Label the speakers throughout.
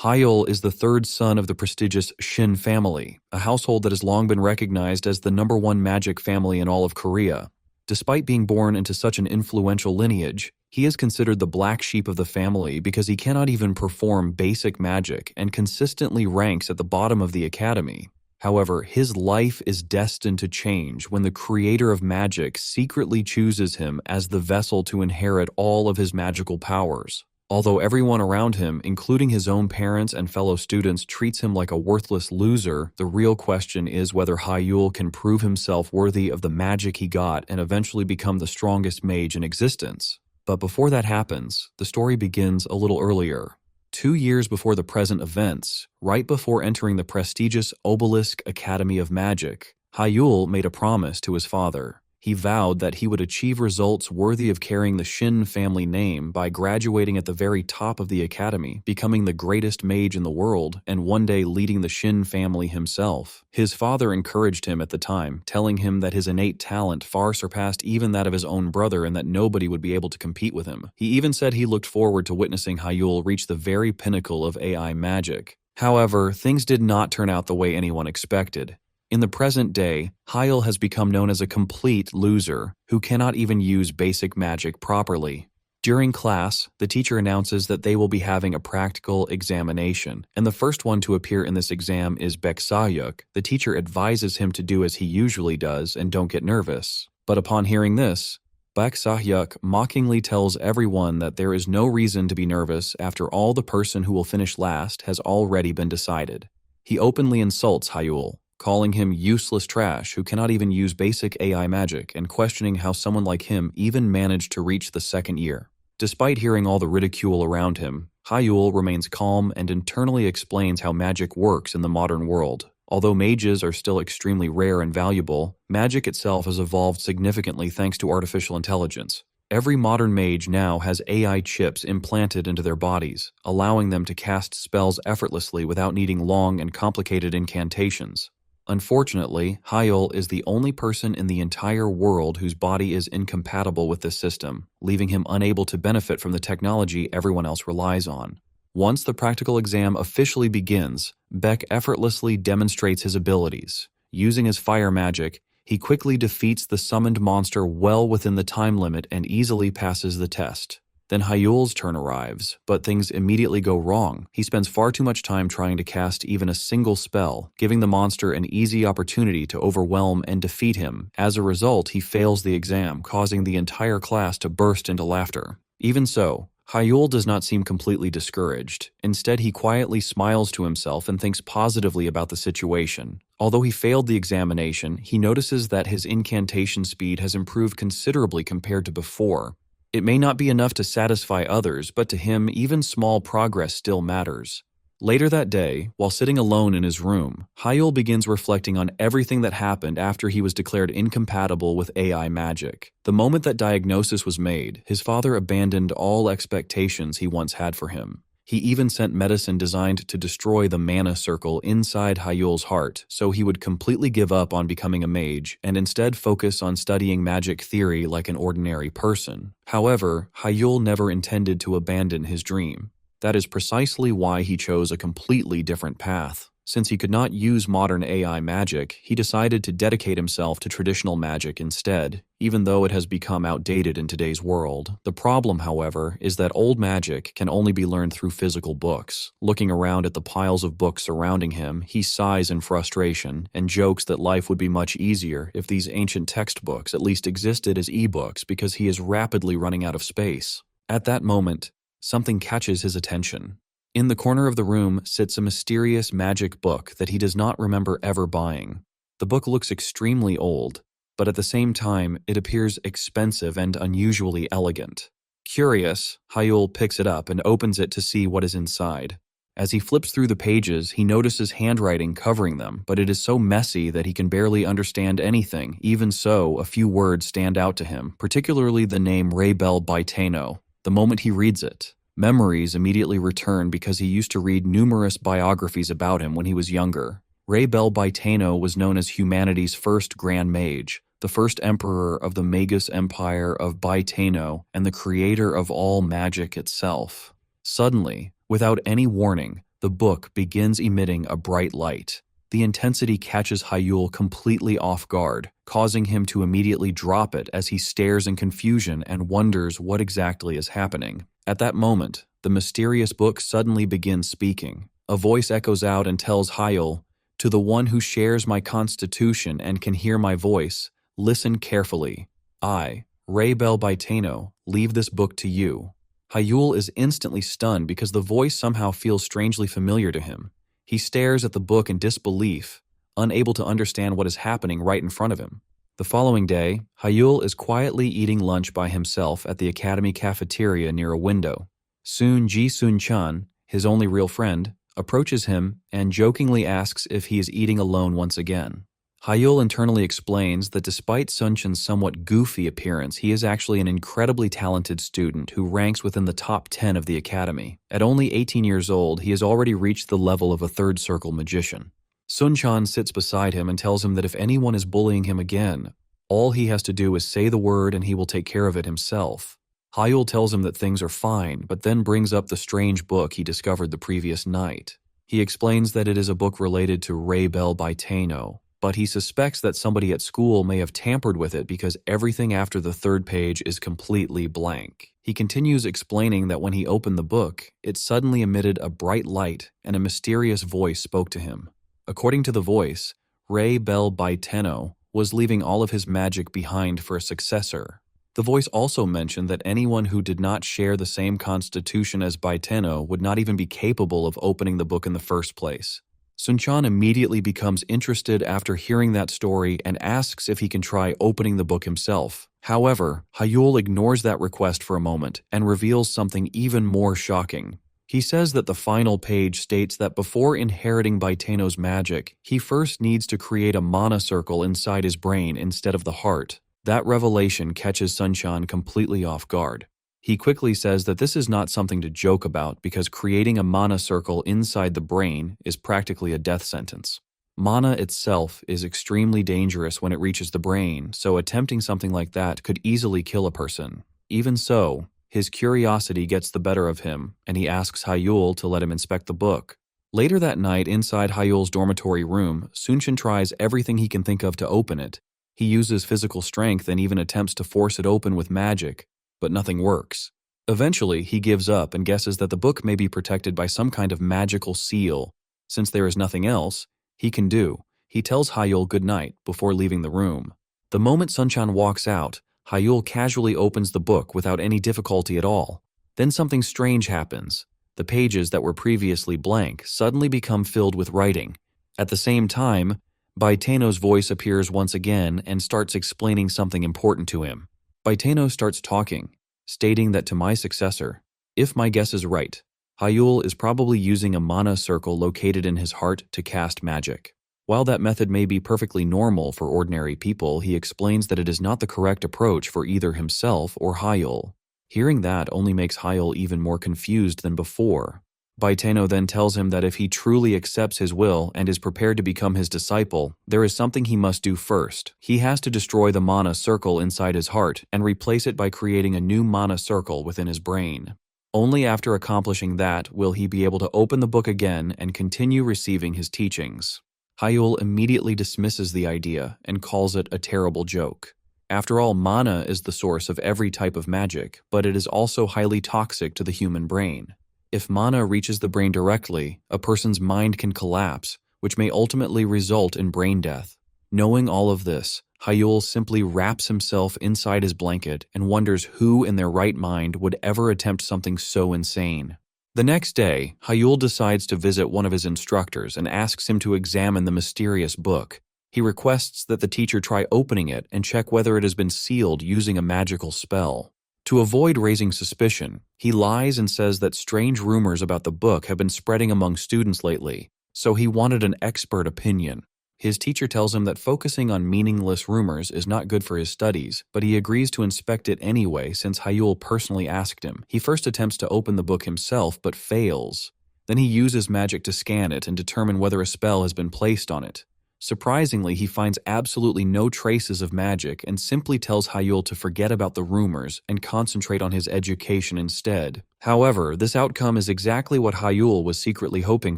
Speaker 1: Hyul is the third son of the prestigious Shin family, a household that has long been recognized as the #1 magic family in all of Korea. Despite being born into such an influential lineage, he is considered the black sheep of the family because he cannot even perform basic magic and consistently ranks at the bottom of the academy. However, his life is destined to change when the creator of magic secretly chooses him as the vessel to inherit all of his magical powers. Although everyone around him, including his own parents and fellow students, treats him like a worthless loser, the real question is whether Hyul can prove himself worthy of the magic he got and eventually become the strongest mage in existence. But before that happens, the story begins a little earlier. 2 years before the present events, right before entering the prestigious Obelisk Academy of Magic, Hyul made a promise to his father. He vowed that he would achieve results worthy of carrying the Shin family name by graduating at the very top of the academy, becoming the greatest mage in the world, and one day leading the Shin family himself. His father encouraged him at the time, telling him that his innate talent far surpassed even that of his own brother and that nobody would be able to compete with him. He even said he looked forward to witnessing Hyul reach the very pinnacle of AI magic. However, things did not turn out the way anyone expected. In the present day, Hyul has become known as a complete loser who cannot even use basic magic properly. During class, the teacher announces that they will be having a practical examination, and the first one to appear in this exam is Baek-Sayuk. The teacher advises him to do as he usually does and don't get nervous. But upon hearing this, Baek-Sayuk mockingly tells everyone that there is no reason to be nervous after all the person who will finish last has already been decided. He openly insults Hyul, calling him useless trash who cannot even use basic AI magic and questioning how someone like him even managed to reach the second year. Despite hearing all the ridicule around him, Hyul remains calm and internally explains how magic works in the modern world. Although mages are still extremely rare and valuable, magic itself has evolved significantly thanks to artificial intelligence. Every modern mage now has AI chips implanted into their bodies, allowing them to cast spells effortlessly without needing long and complicated incantations. Unfortunately, Hyul is the only person in the entire world whose body is incompatible with this system, leaving him unable to benefit from the technology everyone else relies on. Once the practical exam officially begins, Baek effortlessly demonstrates his abilities. Using his fire magic, he quickly defeats the summoned monster well within the time limit and easily passes the test. Then Hyul's turn arrives, but things immediately go wrong. He spends far too much time trying to cast even a single spell, giving the monster an easy opportunity to overwhelm and defeat him. As a result, he fails the exam, causing the entire class to burst into laughter. Even so, Hyul does not seem completely discouraged. Instead, he quietly smiles to himself and thinks positively about the situation. Although he failed the examination, he notices that his incantation speed has improved considerably compared to before. It may not be enough to satisfy others, but to him, even small progress still matters. Later that day, while sitting alone in his room, Hyul begins reflecting on everything that happened after he was declared incompatible with AI magic. The moment that diagnosis was made, his father abandoned all expectations he once had for him. He even sent medicine designed to destroy the mana circle inside Hyul's heart, so he would completely give up on becoming a mage and instead focus on studying magic theory like an ordinary person. However, Hyul never intended to abandon his dream. That is precisely why he chose a completely different path. Since he could not use modern AI magic, he decided to dedicate himself to traditional magic instead, even though it has become outdated in today's world. The problem, however, is that old magic can only be learned through physical books. Looking around at the piles of books surrounding him, he sighs in frustration and jokes that life would be much easier if these ancient textbooks at least existed as ebooks because he is rapidly running out of space. At that moment, something catches his attention. In the corner of the room sits a mysterious magic book that he does not remember ever buying. The book looks extremely old, but at the same time, it appears expensive and unusually elegant. Curious, Hyul picks it up and opens it to see what is inside. As he flips through the pages, he notices handwriting covering them, but it is so messy that he can barely understand anything. Even so, a few words stand out to him, particularly the name Rebel Baiteno. The moment he reads it, memories immediately return because he used to read numerous biographies about him when he was younger. Rebel Baiteno was known as humanity's first Grand Mage, the first emperor of the Magus Empire of Baiteno, and the creator of all magic itself. Suddenly, without any warning, the book begins emitting a bright light. The intensity catches Hyul completely off guard, causing him to immediately drop it as he stares in confusion and wonders what exactly is happening. At that moment, the mysterious book suddenly begins speaking. A voice echoes out and tells Hyul, "To the one who shares my constitution and can hear my voice, listen carefully. I, Ray Bell Baiteno, leave this book to you." Hyul is instantly stunned because the voice somehow feels strangely familiar to him. He stares at the book in disbelief, unable to understand what is happening right in front of him. The following day, Hyul is quietly eating lunch by himself at the academy cafeteria near a window. Soon Ji Sun-chan, his only real friend, approaches him and jokingly asks if he is eating alone once again. Hyul internally explains that despite Sun-chan's somewhat goofy appearance, he is actually an incredibly talented student who ranks within the top 10 of the academy. At only 18 years old, he has already reached the level of a third circle magician. Sun-chan sits beside him and tells him that if anyone is bullying him again, all he has to do is say the word and he will take care of it himself. Hyul tells him that things are fine, but then brings up the strange book he discovered the previous night. He explains that it is a book related to Ray Bell Baiteno, but he suspects that somebody at school may have tampered with it because everything after the third page is completely blank. He continues explaining that when he opened the book, it suddenly emitted a bright light and a mysterious voice spoke to him. According to the voice, Ray Bell Baiteno was leaving all of his magic behind for a successor. The voice also mentioned that anyone who did not share the same constitution as Baiteno would not even be capable of opening the book in the first place. Sun-chan immediately becomes interested after hearing that story and asks if he can try opening the book himself. However, Hyul ignores that request for a moment and reveals something even more shocking. He says that the final page states that before inheriting Baiteno's magic, he first needs to create a mana circle inside his brain instead of the heart. That revelation catches Sun-chan completely off guard. He quickly says that this is not something to joke about because creating a mana circle inside the brain is practically a death sentence. Mana itself is extremely dangerous when it reaches the brain, so attempting something like that could easily kill a person. Even so, his curiosity gets the better of him, and he asks Hyul to let him inspect the book. Later that night, inside Hyul's dormitory room, Sun-chan tries everything he can think of to open it. He uses physical strength and even attempts to force it open with magic, but nothing works. Eventually, he gives up and guesses that the book may be protected by some kind of magical seal. Since there is nothing else he can do, he tells Hyul goodnight before leaving the room. The moment Sun-chan walks out, Hyul casually opens the book without any difficulty at all. Then something strange happens. The pages that were previously blank suddenly become filled with writing. At the same time, Baiteno's voice appears once again and starts explaining something important to him. Baiteno starts talking, stating that to my successor, if my guess is right, Hyul is probably using a mana circle located in his heart to cast magic. While that method may be perfectly normal for ordinary people, he explains that it is not the correct approach for either himself or Hyul. Hearing that only makes Hyul even more confused than before. Baiteno then tells him that if he truly accepts his will and is prepared to become his disciple, there is something he must do first. He has to destroy the mana circle inside his heart and replace it by creating a new mana circle within his brain. Only after accomplishing that will he be able to open the book again and continue receiving his teachings. Hyul immediately dismisses the idea and calls it a terrible joke. After all, mana is the source of every type of magic, but it is also highly toxic to the human brain. If mana reaches the brain directly, a person's mind can collapse, which may ultimately result in brain death. Knowing all of this, Hyul simply wraps himself inside his blanket and wonders who in their right mind would ever attempt something so insane. The next day, Hyul decides to visit one of his instructors and asks him to examine the mysterious book. He requests that the teacher try opening it and check whether it has been sealed using a magical spell. To avoid raising suspicion, he lies and says that strange rumors about the book have been spreading among students lately, so he wanted an expert opinion. His teacher tells him that focusing on meaningless rumors is not good for his studies, but he agrees to inspect it anyway since Hyul personally asked him. He first attempts to open the book himself, but fails. Then he uses magic to scan it and determine whether a spell has been placed on it. Surprisingly, he finds absolutely no traces of magic and simply tells Hyul to forget about the rumors and concentrate on his education instead. However, this outcome is exactly what Hyul was secretly hoping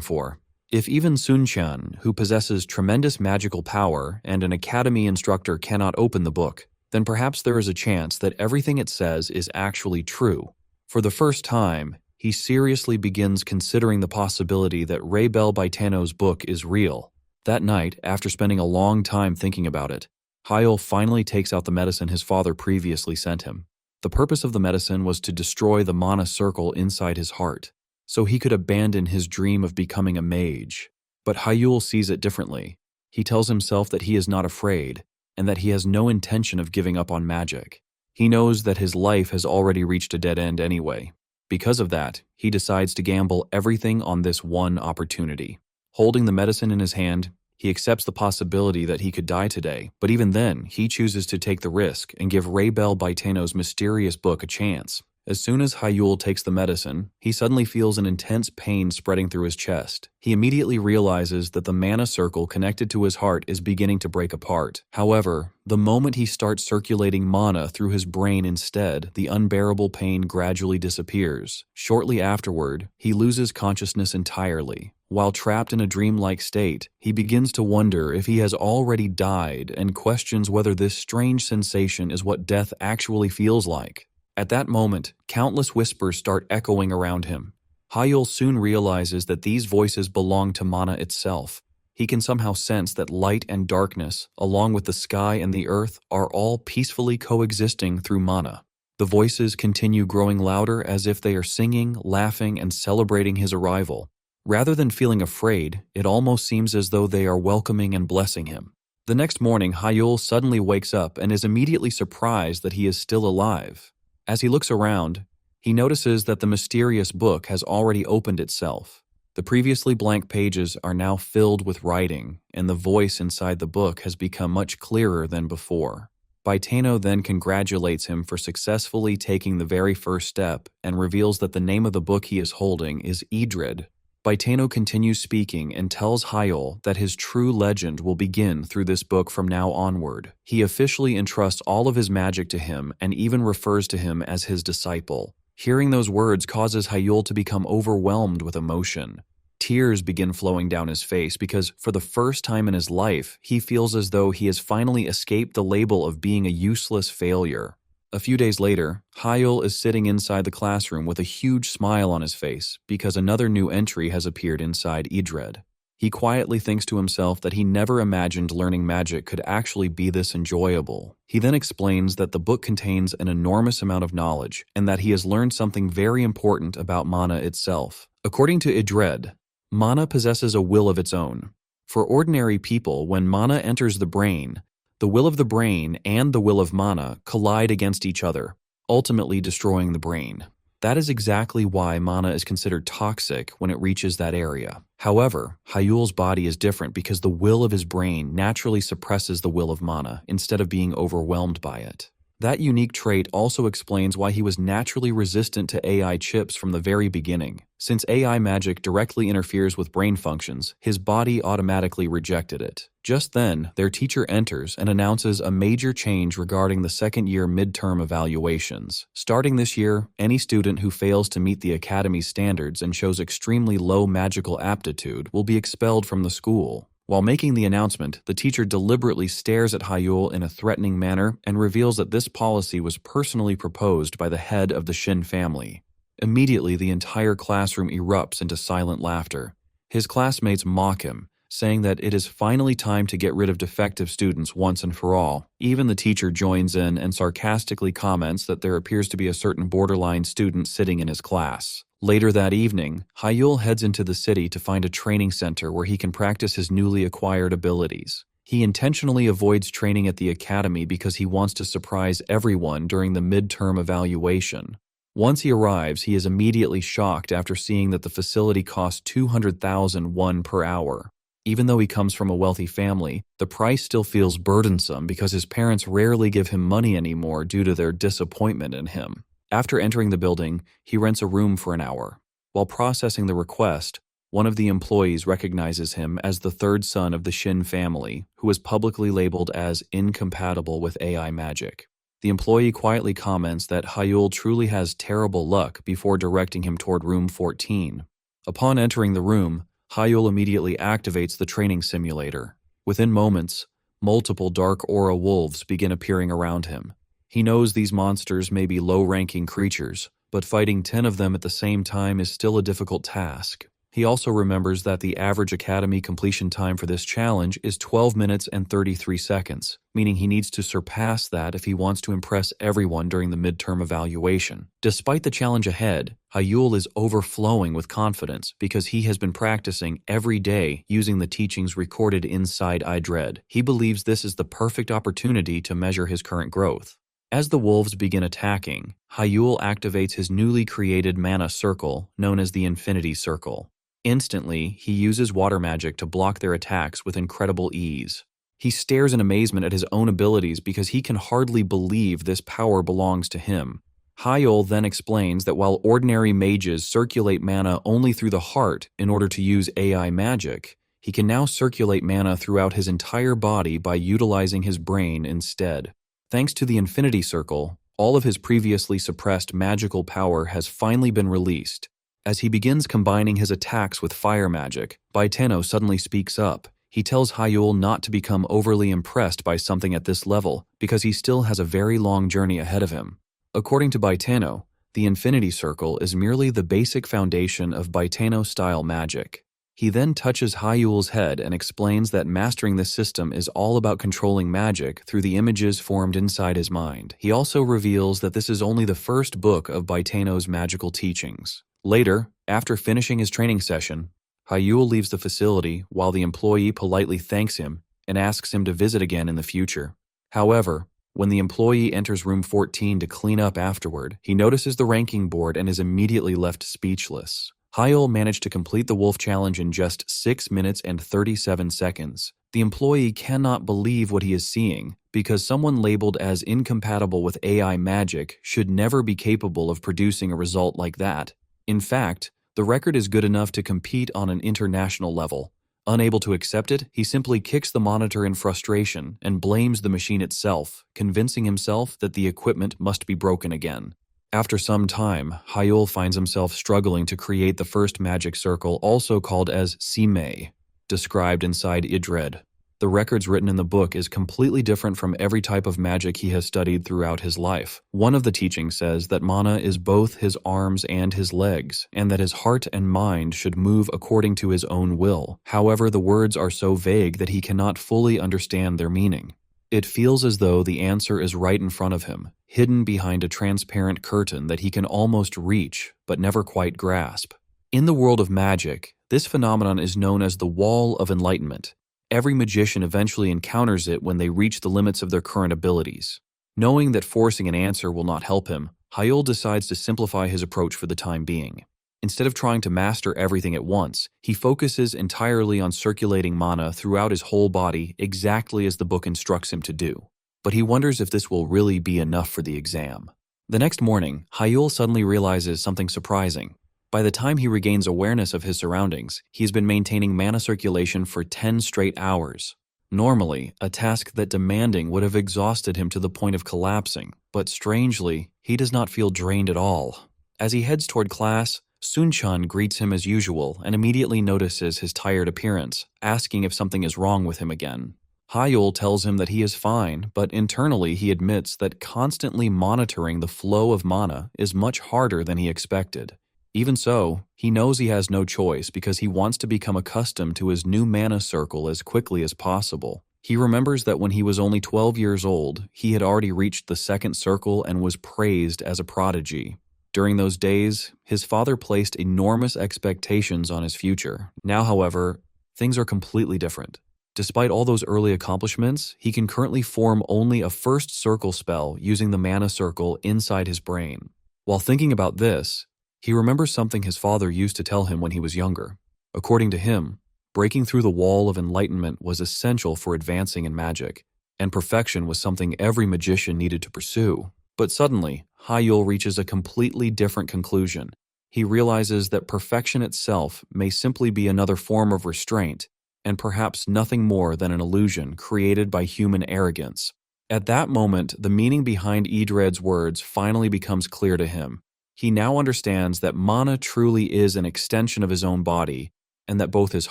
Speaker 1: for. If even Sunchan, who possesses tremendous magical power and an academy instructor, cannot open the book, then perhaps there is a chance that everything it says is actually true. For the first time, he seriously begins considering the possibility that Raybel Baitano's book is real. That night, after spending a long time thinking about it, Hyul finally takes out the medicine his father previously sent him. The purpose of the medicine was to destroy the mana circle inside his heart, so he could abandon his dream of becoming a mage. But Hyul sees it differently. He tells himself that he is not afraid, and that he has no intention of giving up on magic. He knows that his life has already reached a dead end anyway. Because of that, he decides to gamble everything on this one opportunity. Holding the medicine in his hand, he accepts the possibility that he could die today, but even then, he chooses to take the risk and give Raybel Baitano's mysterious book a chance. As soon as Hyul takes the medicine, he suddenly feels an intense pain spreading through his chest. He immediately realizes that the mana circle connected to his heart is beginning to break apart. However, the moment he starts circulating mana through his brain instead, the unbearable pain gradually disappears. Shortly afterward, he loses consciousness entirely. While trapped in a dreamlike state, he begins to wonder if he has already died and questions whether this strange sensation is what death actually feels like. At that moment, countless whispers start echoing around him. Hyul soon realizes that these voices belong to mana itself. He can somehow sense that light and darkness, along with the sky and the earth, are all peacefully coexisting through mana. The voices continue growing louder as if they are singing, laughing, and celebrating his arrival. Rather than feeling afraid, it almost seems as though they are welcoming and blessing him. The next morning, Hyul suddenly wakes up and is immediately surprised that he is still alive. As he looks around, he notices that the mysterious book has already opened itself. The previously blank pages are now filled with writing, and the voice inside the book has become much clearer than before. Baitano then congratulates him for successfully taking the very first step and reveals that the name of the book he is holding is Idrid. Baitano continues speaking and tells Hyul that his true legend will begin through this book from now onward. He officially entrusts all of his magic to him and even refers to him as his disciple. Hearing those words causes Hyul to become overwhelmed with emotion. Tears begin flowing down his face because, for the first time in his life, he feels as though he has finally escaped the label of being a useless failure. A few days later, Hyul is sitting inside the classroom with a huge smile on his face because another new entry has appeared inside Idred. He quietly thinks to himself that he never imagined learning magic could actually be this enjoyable. He then explains that the book contains an enormous amount of knowledge and that he has learned something very important about mana itself. According to Idred, mana possesses a will of its own. For ordinary people, when mana enters the brain, the will of the brain and the will of mana collide against each other, ultimately destroying the brain. That is exactly why mana is considered toxic when it reaches that area. However, Hyul's body is different because the will of his brain naturally suppresses the will of mana instead of being overwhelmed by it. That unique trait also explains why he was naturally resistant to AI chips from the very beginning. Since AI magic directly interferes with brain functions, his body automatically rejected it. Just then, their teacher enters and announces a major change regarding the second-year midterm evaluations. Starting this year, any student who fails to meet the academy's standards and shows extremely low magical aptitude will be expelled from the school. While making the announcement, the teacher deliberately stares at Hyul in a threatening manner and reveals that this policy was personally proposed by the head of the Shin family. Immediately, the entire classroom erupts into silent laughter. His classmates mock him, saying that it is finally time to get rid of defective students once and for all. Even the teacher joins in and sarcastically comments that there appears to be a certain borderline student sitting in his class. Later that evening, Hyul heads into the city to find a training center where he can practice his newly acquired abilities. He intentionally avoids training at the academy because he wants to surprise everyone during the midterm evaluation. Once he arrives, he is immediately shocked after seeing that the facility costs 200,000 won per hour. Even though he comes from a wealthy family, the price still feels burdensome because his parents rarely give him money anymore due to their disappointment in him. After entering the building, he rents a room for an hour. While processing the request, One of the employees recognizes him as the third son of the Shin family, who is publicly labeled as incompatible with AI magic. The employee quietly comments that Hyul truly has terrible luck before directing him toward room 14. Upon entering the room, Hyul immediately activates the training simulator. Within moments, multiple dark aura wolves begin appearing around him. He knows these monsters may be low-ranking creatures, but fighting 10 of them at the same time is still a difficult task. He also remembers that the average academy completion time for this challenge is 12 minutes and 33 seconds, meaning he needs to surpass that if he wants to impress everyone during the midterm evaluation. Despite the challenge ahead, Hyul is overflowing with confidence because he has been practicing every day using the teachings recorded inside iDread. He believes this is the perfect opportunity to measure his current growth. As the wolves begin attacking, Hyul activates his newly created mana circle, known as the Infinity Circle. Instantly, he uses water magic to block their attacks with incredible ease. He stares in amazement at his own abilities because he can hardly believe this power belongs to him. Hyul then explains that while ordinary mages circulate mana only through the heart in order to use AI magic, he can now circulate mana throughout his entire body by utilizing his brain instead. Thanks to the Infinity Circle, all of his previously suppressed magical power has finally been released. As he begins combining his attacks with fire magic, Baiteno suddenly speaks up. He tells Hyul not to become overly impressed by something at this level because he still has a very long journey ahead of him. According to Baiteno, the Infinity Circle is merely the basic foundation of Baiteno-style magic. He then touches Hyul's head and explains that mastering this system is all about controlling magic through the images formed inside his mind. He also reveals that this is only the first book of Baiteno's magical teachings. Later, after finishing his training session, Hyul leaves the facility while the employee politely thanks him and asks him to visit again in the future. However, when the employee enters room 14 to clean up afterward, he notices the ranking board and is immediately left speechless. Hyul managed to complete the wolf challenge in just 6 minutes and 37 seconds. The employee cannot believe what he is seeing because someone labeled as incompatible with AI magic should never be capable of producing a result like that. In fact, the record is good enough to compete on an international level. Unable to accept it, he simply kicks the monitor in frustration and blames the machine itself, convincing himself that the equipment must be broken again. After some time, Hyul finds himself struggling to create the first magic circle, also called as Sime, described inside iDread. The records written in the book is completely different from every type of magic he has studied throughout his life. One of the teachings says that mana is both his arms and his legs, and that his heart and mind should move according to his own will. However, the words are so vague that he cannot fully understand their meaning. It feels as though the answer is right in front of him, hidden behind a transparent curtain that he can almost reach, but never quite grasp. In the world of magic, this phenomenon is known as the Wall of Enlightenment. Every magician eventually encounters it when they reach the limits of their current abilities. Knowing that forcing an answer will not help him, Hyul decides to simplify his approach for the time being. Instead of trying to master everything at once, he focuses entirely on circulating mana throughout his whole body exactly as the book instructs him to do. But he wonders if this will really be enough for the exam. The next morning, Hyul suddenly realizes something surprising. By the time he regains awareness of his surroundings, he's been maintaining mana circulation for 10 straight hours. Normally, a task that demanding would have exhausted him to the point of collapsing, but strangely, he does not feel drained at all. As he heads toward class, Sun-chan greets him as usual and immediately notices his tired appearance, asking if something is wrong with him again. Hyul tells him that he is fine, but internally he admits that constantly monitoring the flow of mana is much harder than he expected. Even so, he knows he has no choice because he wants to become accustomed to his new mana circle as quickly as possible. He remembers that when he was only 12 years old, he had already reached the second circle and was praised as a prodigy. During those days, his father placed enormous expectations on his future. Now, however, things are completely different. Despite all those early accomplishments, he can currently form only a first circle spell using the mana circle inside his brain. While thinking about this, he remembers something his father used to tell him when he was younger. According to him, breaking through the wall of enlightenment was essential for advancing in magic, and perfection was something every magician needed to pursue. But suddenly, Hyul reaches a completely different conclusion. He realizes that perfection itself may simply be another form of restraint, and perhaps nothing more than an illusion created by human arrogance. At that moment, the meaning behind Edred's words finally becomes clear to him. He now understands that mana truly is an extension of his own body, and that both his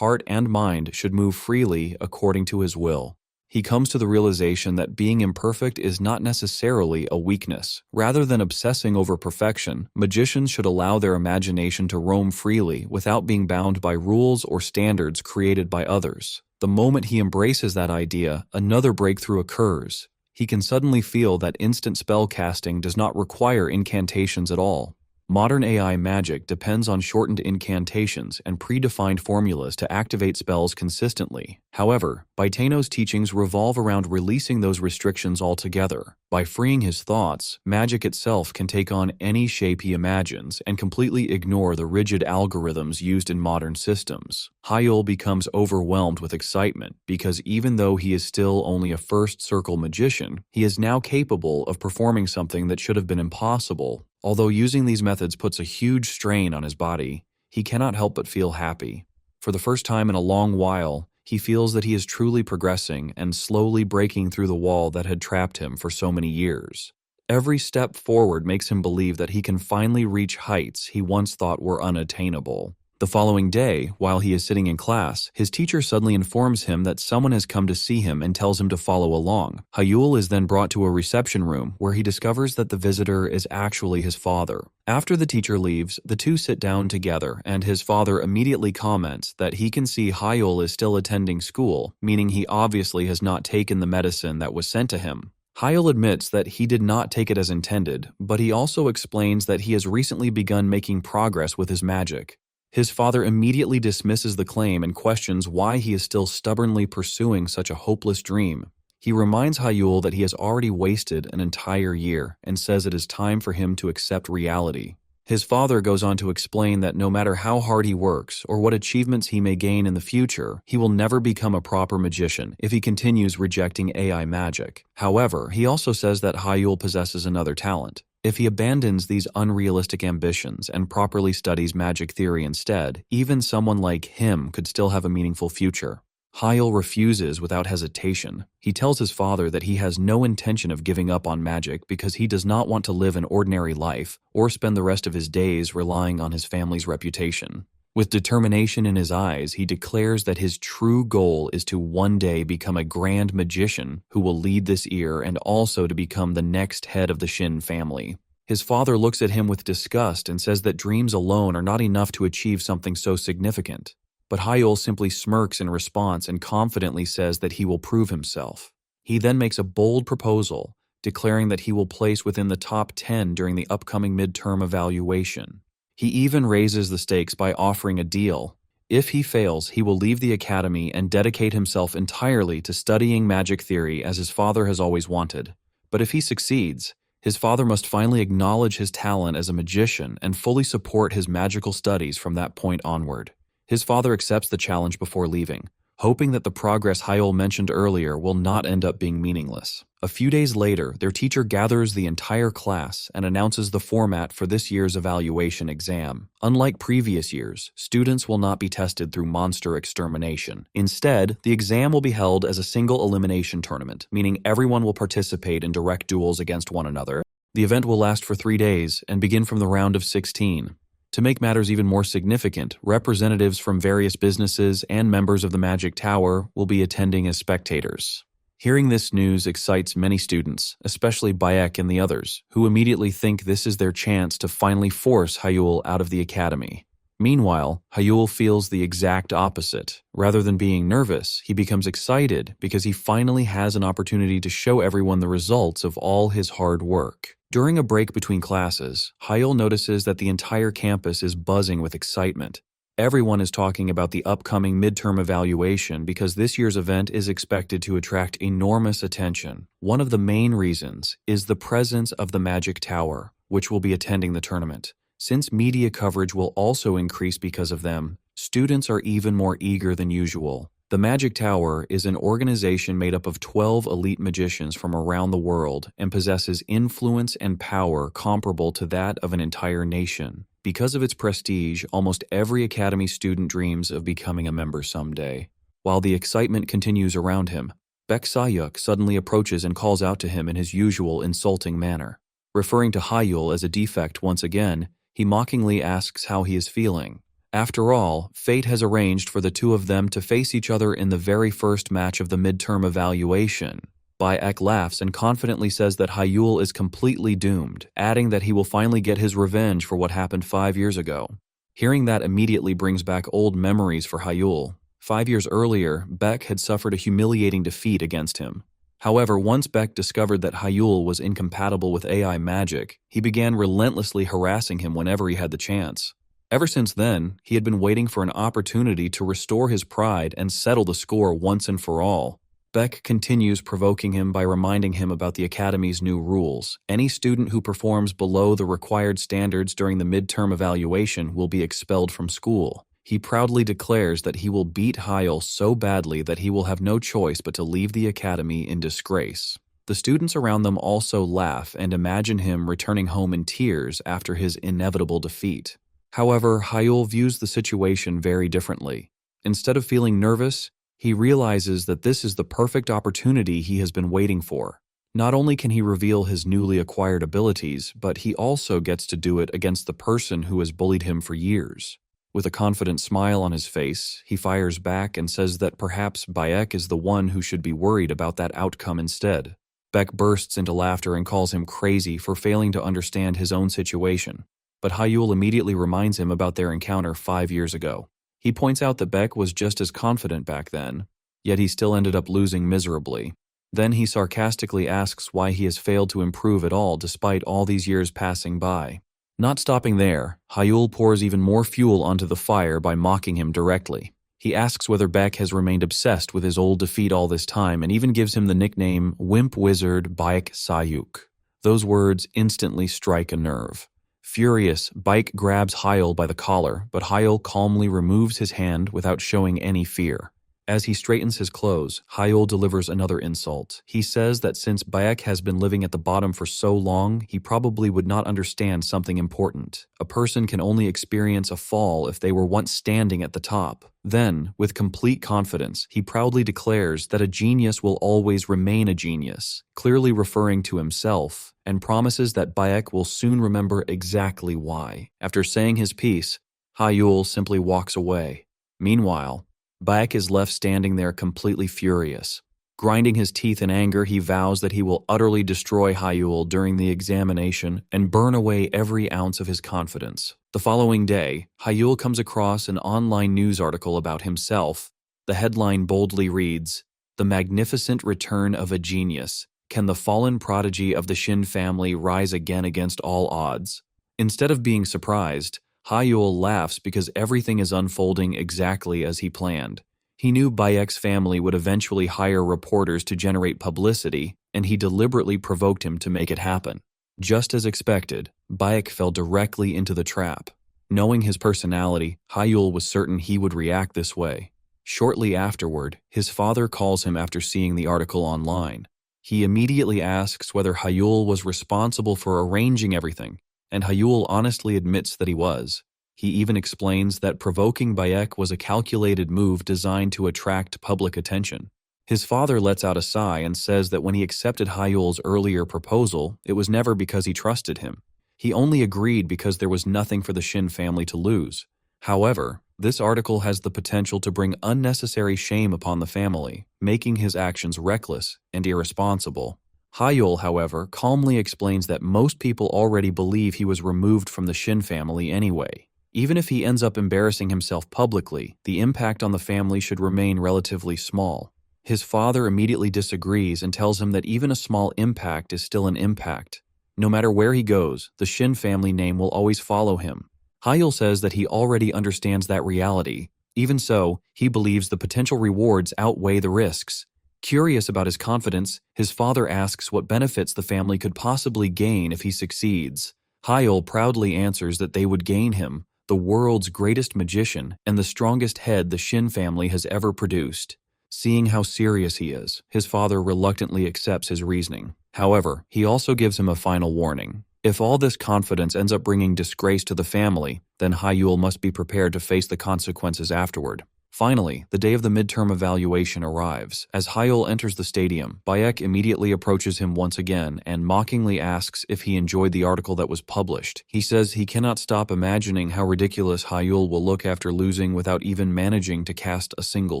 Speaker 1: heart and mind should move freely according to his will. He comes to the realization that being imperfect is not necessarily a weakness. Rather than obsessing over perfection, magicians should allow their imagination to roam freely without being bound by rules or standards created by others. The moment he embraces that idea, another breakthrough occurs. He can suddenly feel that instant spell casting does not require incantations at all. Modern AI magic depends on shortened incantations and predefined formulas to activate spells consistently. However, Baiteno's teachings revolve around releasing those restrictions altogether. By freeing his thoughts, magic itself can take on any shape he imagines and completely ignore the rigid algorithms used in modern systems. Hyul becomes overwhelmed with excitement because even though he is still only a first-circle magician, he is now capable of performing something that should have been impossible. Although using these methods puts a huge strain on his body, he cannot help but feel happy. For the first time in a long while, he feels that he is truly progressing and slowly breaking through the wall that had trapped him for so many years. Every step forward makes him believe that he can finally reach heights he once thought were unattainable. The following day, while he is sitting in class, his teacher suddenly informs him that someone has come to see him and tells him to follow along. Hyul is then brought to a reception room where he discovers that the visitor is actually his father. After the teacher leaves, the two sit down together and his father immediately comments that he can see Hyul is still attending school, meaning he obviously has not taken the medicine that was sent to him. Hyul admits that he did not take it as intended, but he also explains that he has recently begun making progress with his magic. His father immediately dismisses the claim and questions why he is still stubbornly pursuing such a hopeless dream. He reminds Hyul that he has already wasted an entire year and says it is time for him to accept reality. His father goes on to explain that no matter how hard he works or what achievements he may gain in the future, he will never become a proper magician if he continues rejecting AI magic. However, he also says that Hyul possesses another talent. If he abandons these unrealistic ambitions and properly studies magic theory instead, even someone like him could still have a meaningful future. Hyul refuses without hesitation. He tells his father that he has no intention of giving up on magic because he does not want to live an ordinary life or spend the rest of his days relying on his family's reputation. With determination in his eyes, he declares that his true goal is to one day become a grand magician who will lead this year and also to become the next head of the Shin family. His father looks at him with disgust and says that dreams alone are not enough to achieve something so significant. But Hyul simply smirks in response and confidently says that he will prove himself. He then makes a bold proposal, declaring that he will place within the top 10 during the upcoming midterm evaluation. He even raises the stakes by offering a deal. If he fails, he will leave the academy and dedicate himself entirely to studying magic theory as his father has always wanted. But if he succeeds, his father must finally acknowledge his talent as a magician and fully support his magical studies from that point onward. His father accepts the challenge before leaving, hoping that the progress Hyul mentioned earlier will not end up being meaningless. A few days later, their teacher gathers the entire class and announces the format for this year's evaluation exam. Unlike previous years, students will not be tested through monster extermination. Instead, the exam will be held as a single elimination tournament, meaning everyone will participate in direct duels against one another. The event will last for 3 days and begin from the round of 16. To make matters even more significant, representatives from various businesses and members of the Magic Tower will be attending as spectators. Hearing this news excites many students, especially Bayek and the others, who immediately think this is their chance to finally force Hyul out of the academy. Meanwhile, Hyul feels the exact opposite. Rather than being nervous, he becomes excited because he finally has an opportunity to show everyone the results of all his hard work. During a break between classes, Hyul notices that the entire campus is buzzing with excitement. Everyone is talking about the upcoming midterm evaluation because this year's event is expected to attract enormous attention. One of the main reasons is the presence of the Magic Tower, which will be attending the tournament. Since media coverage will also increase because of them, students are even more eager than usual. The Magic Tower is an organization made up of 12 elite magicians from around the world and possesses influence and power comparable to that of an entire nation. Because of its prestige, almost every academy student dreams of becoming a member someday. While the excitement continues around him, Baek Sayuk suddenly approaches and calls out to him in his usual insulting manner. Referring to Hyul as a defect once again, he mockingly asks how he is feeling. After all, fate has arranged for the two of them to face each other in the very first match of the midterm evaluation. Baek laughs and confidently says that Hyul is completely doomed, adding that he will finally get his revenge for what happened 5 years ago. Hearing that immediately brings back old memories for Hyul. 5 years earlier, Baek had suffered a humiliating defeat against him. However, once Baek discovered that Hyul was incompatible with AI magic, he began relentlessly harassing him whenever he had the chance. Ever since then, he had been waiting for an opportunity to restore his pride and settle the score once and for all. Baek continues provoking him by reminding him about the Academy's new rules. Any student who performs below the required standards during the midterm evaluation will be expelled from school. He proudly declares that he will beat Hyul so badly that he will have no choice but to leave the Academy in disgrace. The students around them also laugh and imagine him returning home in tears after his inevitable defeat. However, Hyul views the situation very differently. Instead of feeling nervous, he realizes that this is the perfect opportunity he has been waiting for. Not only can he reveal his newly acquired abilities, but he also gets to do it against the person who has bullied him for years. With a confident smile on his face, he fires back and says that perhaps Baek is the one who should be worried about that outcome instead. Baek bursts into laughter and calls him crazy for failing to understand his own situation. But Hyul immediately reminds him about their encounter 5 years ago. He points out that Baek was just as confident back then, yet he still ended up losing miserably. Then he sarcastically asks why he has failed to improve at all despite all these years passing by. Not stopping there, Hyul pours even more fuel onto the fire by mocking him directly. He asks whether Baek has remained obsessed with his old defeat all this time and even gives him the nickname Wimp Wizard Baek Sayuk. Those words instantly strike a nerve. Furious, Baek grabs Hyul by the collar, but Hyul calmly removes his hand without showing any fear. As he straightens his clothes, Hyul delivers another insult. He says that since Baek has been living at the bottom for so long, he probably would not understand something important. A person can only experience a fall if they were once standing at the top. Then, with complete confidence, he proudly declares that a genius will always remain a genius, clearly referring to himself, and promises that Baek will soon remember exactly why. After saying his piece, Hyul simply walks away. Meanwhile, Baek is left standing there completely furious. Grinding his teeth in anger, he vows that he will utterly destroy Hyul during the examination and burn away every ounce of his confidence. The following day, Hyul comes across an online news article about himself. The headline boldly reads, "The Magnificent Return of a Genius. Can the fallen prodigy of the Shin family rise again against all odds?" Instead of being surprised, Hyul laughs because everything is unfolding exactly as he planned. He knew Baek's family would eventually hire reporters to generate publicity, and he deliberately provoked him to make it happen. Just as expected, Baek fell directly into the trap. Knowing his personality, Hyul was certain he would react this way. Shortly afterward, his father calls him after seeing the article online. He immediately asks whether Hyul was responsible for arranging everything, and Hyul honestly admits that he was. He even explains that provoking Baek was a calculated move designed to attract public attention. His father lets out a sigh and says that when he accepted Hyul's earlier proposal, it was never because he trusted him. He only agreed because there was nothing for the Shin family to lose. However, this article has the potential to bring unnecessary shame upon the family, making his actions reckless and irresponsible. Hyul, however, calmly explains that most people already believe he was removed from the Shin family anyway. Even if he ends up embarrassing himself publicly, the impact on the family should remain relatively small. His father immediately disagrees and tells him that even a small impact is still an impact. No matter where he goes, the Shin family name will always follow him. Hyul says that he already understands that reality. Even so, he believes the potential rewards outweigh the risks. Curious about his confidence, his father asks what benefits the family could possibly gain if he succeeds. Hyul proudly answers that they would gain him, the world's greatest magician and the strongest head the Shin family has ever produced. Seeing how serious he is, his father reluctantly accepts his reasoning. However, he also gives him a final warning. If all this confidence ends up bringing disgrace to the family, then Hyul must be prepared to face the consequences afterward. Finally, the day of the midterm evaluation arrives. As Hyul enters the stadium, Bayek immediately approaches him once again and mockingly asks if he enjoyed the article that was published. He says he cannot stop imagining how ridiculous Hyul will look after losing without even managing to cast a single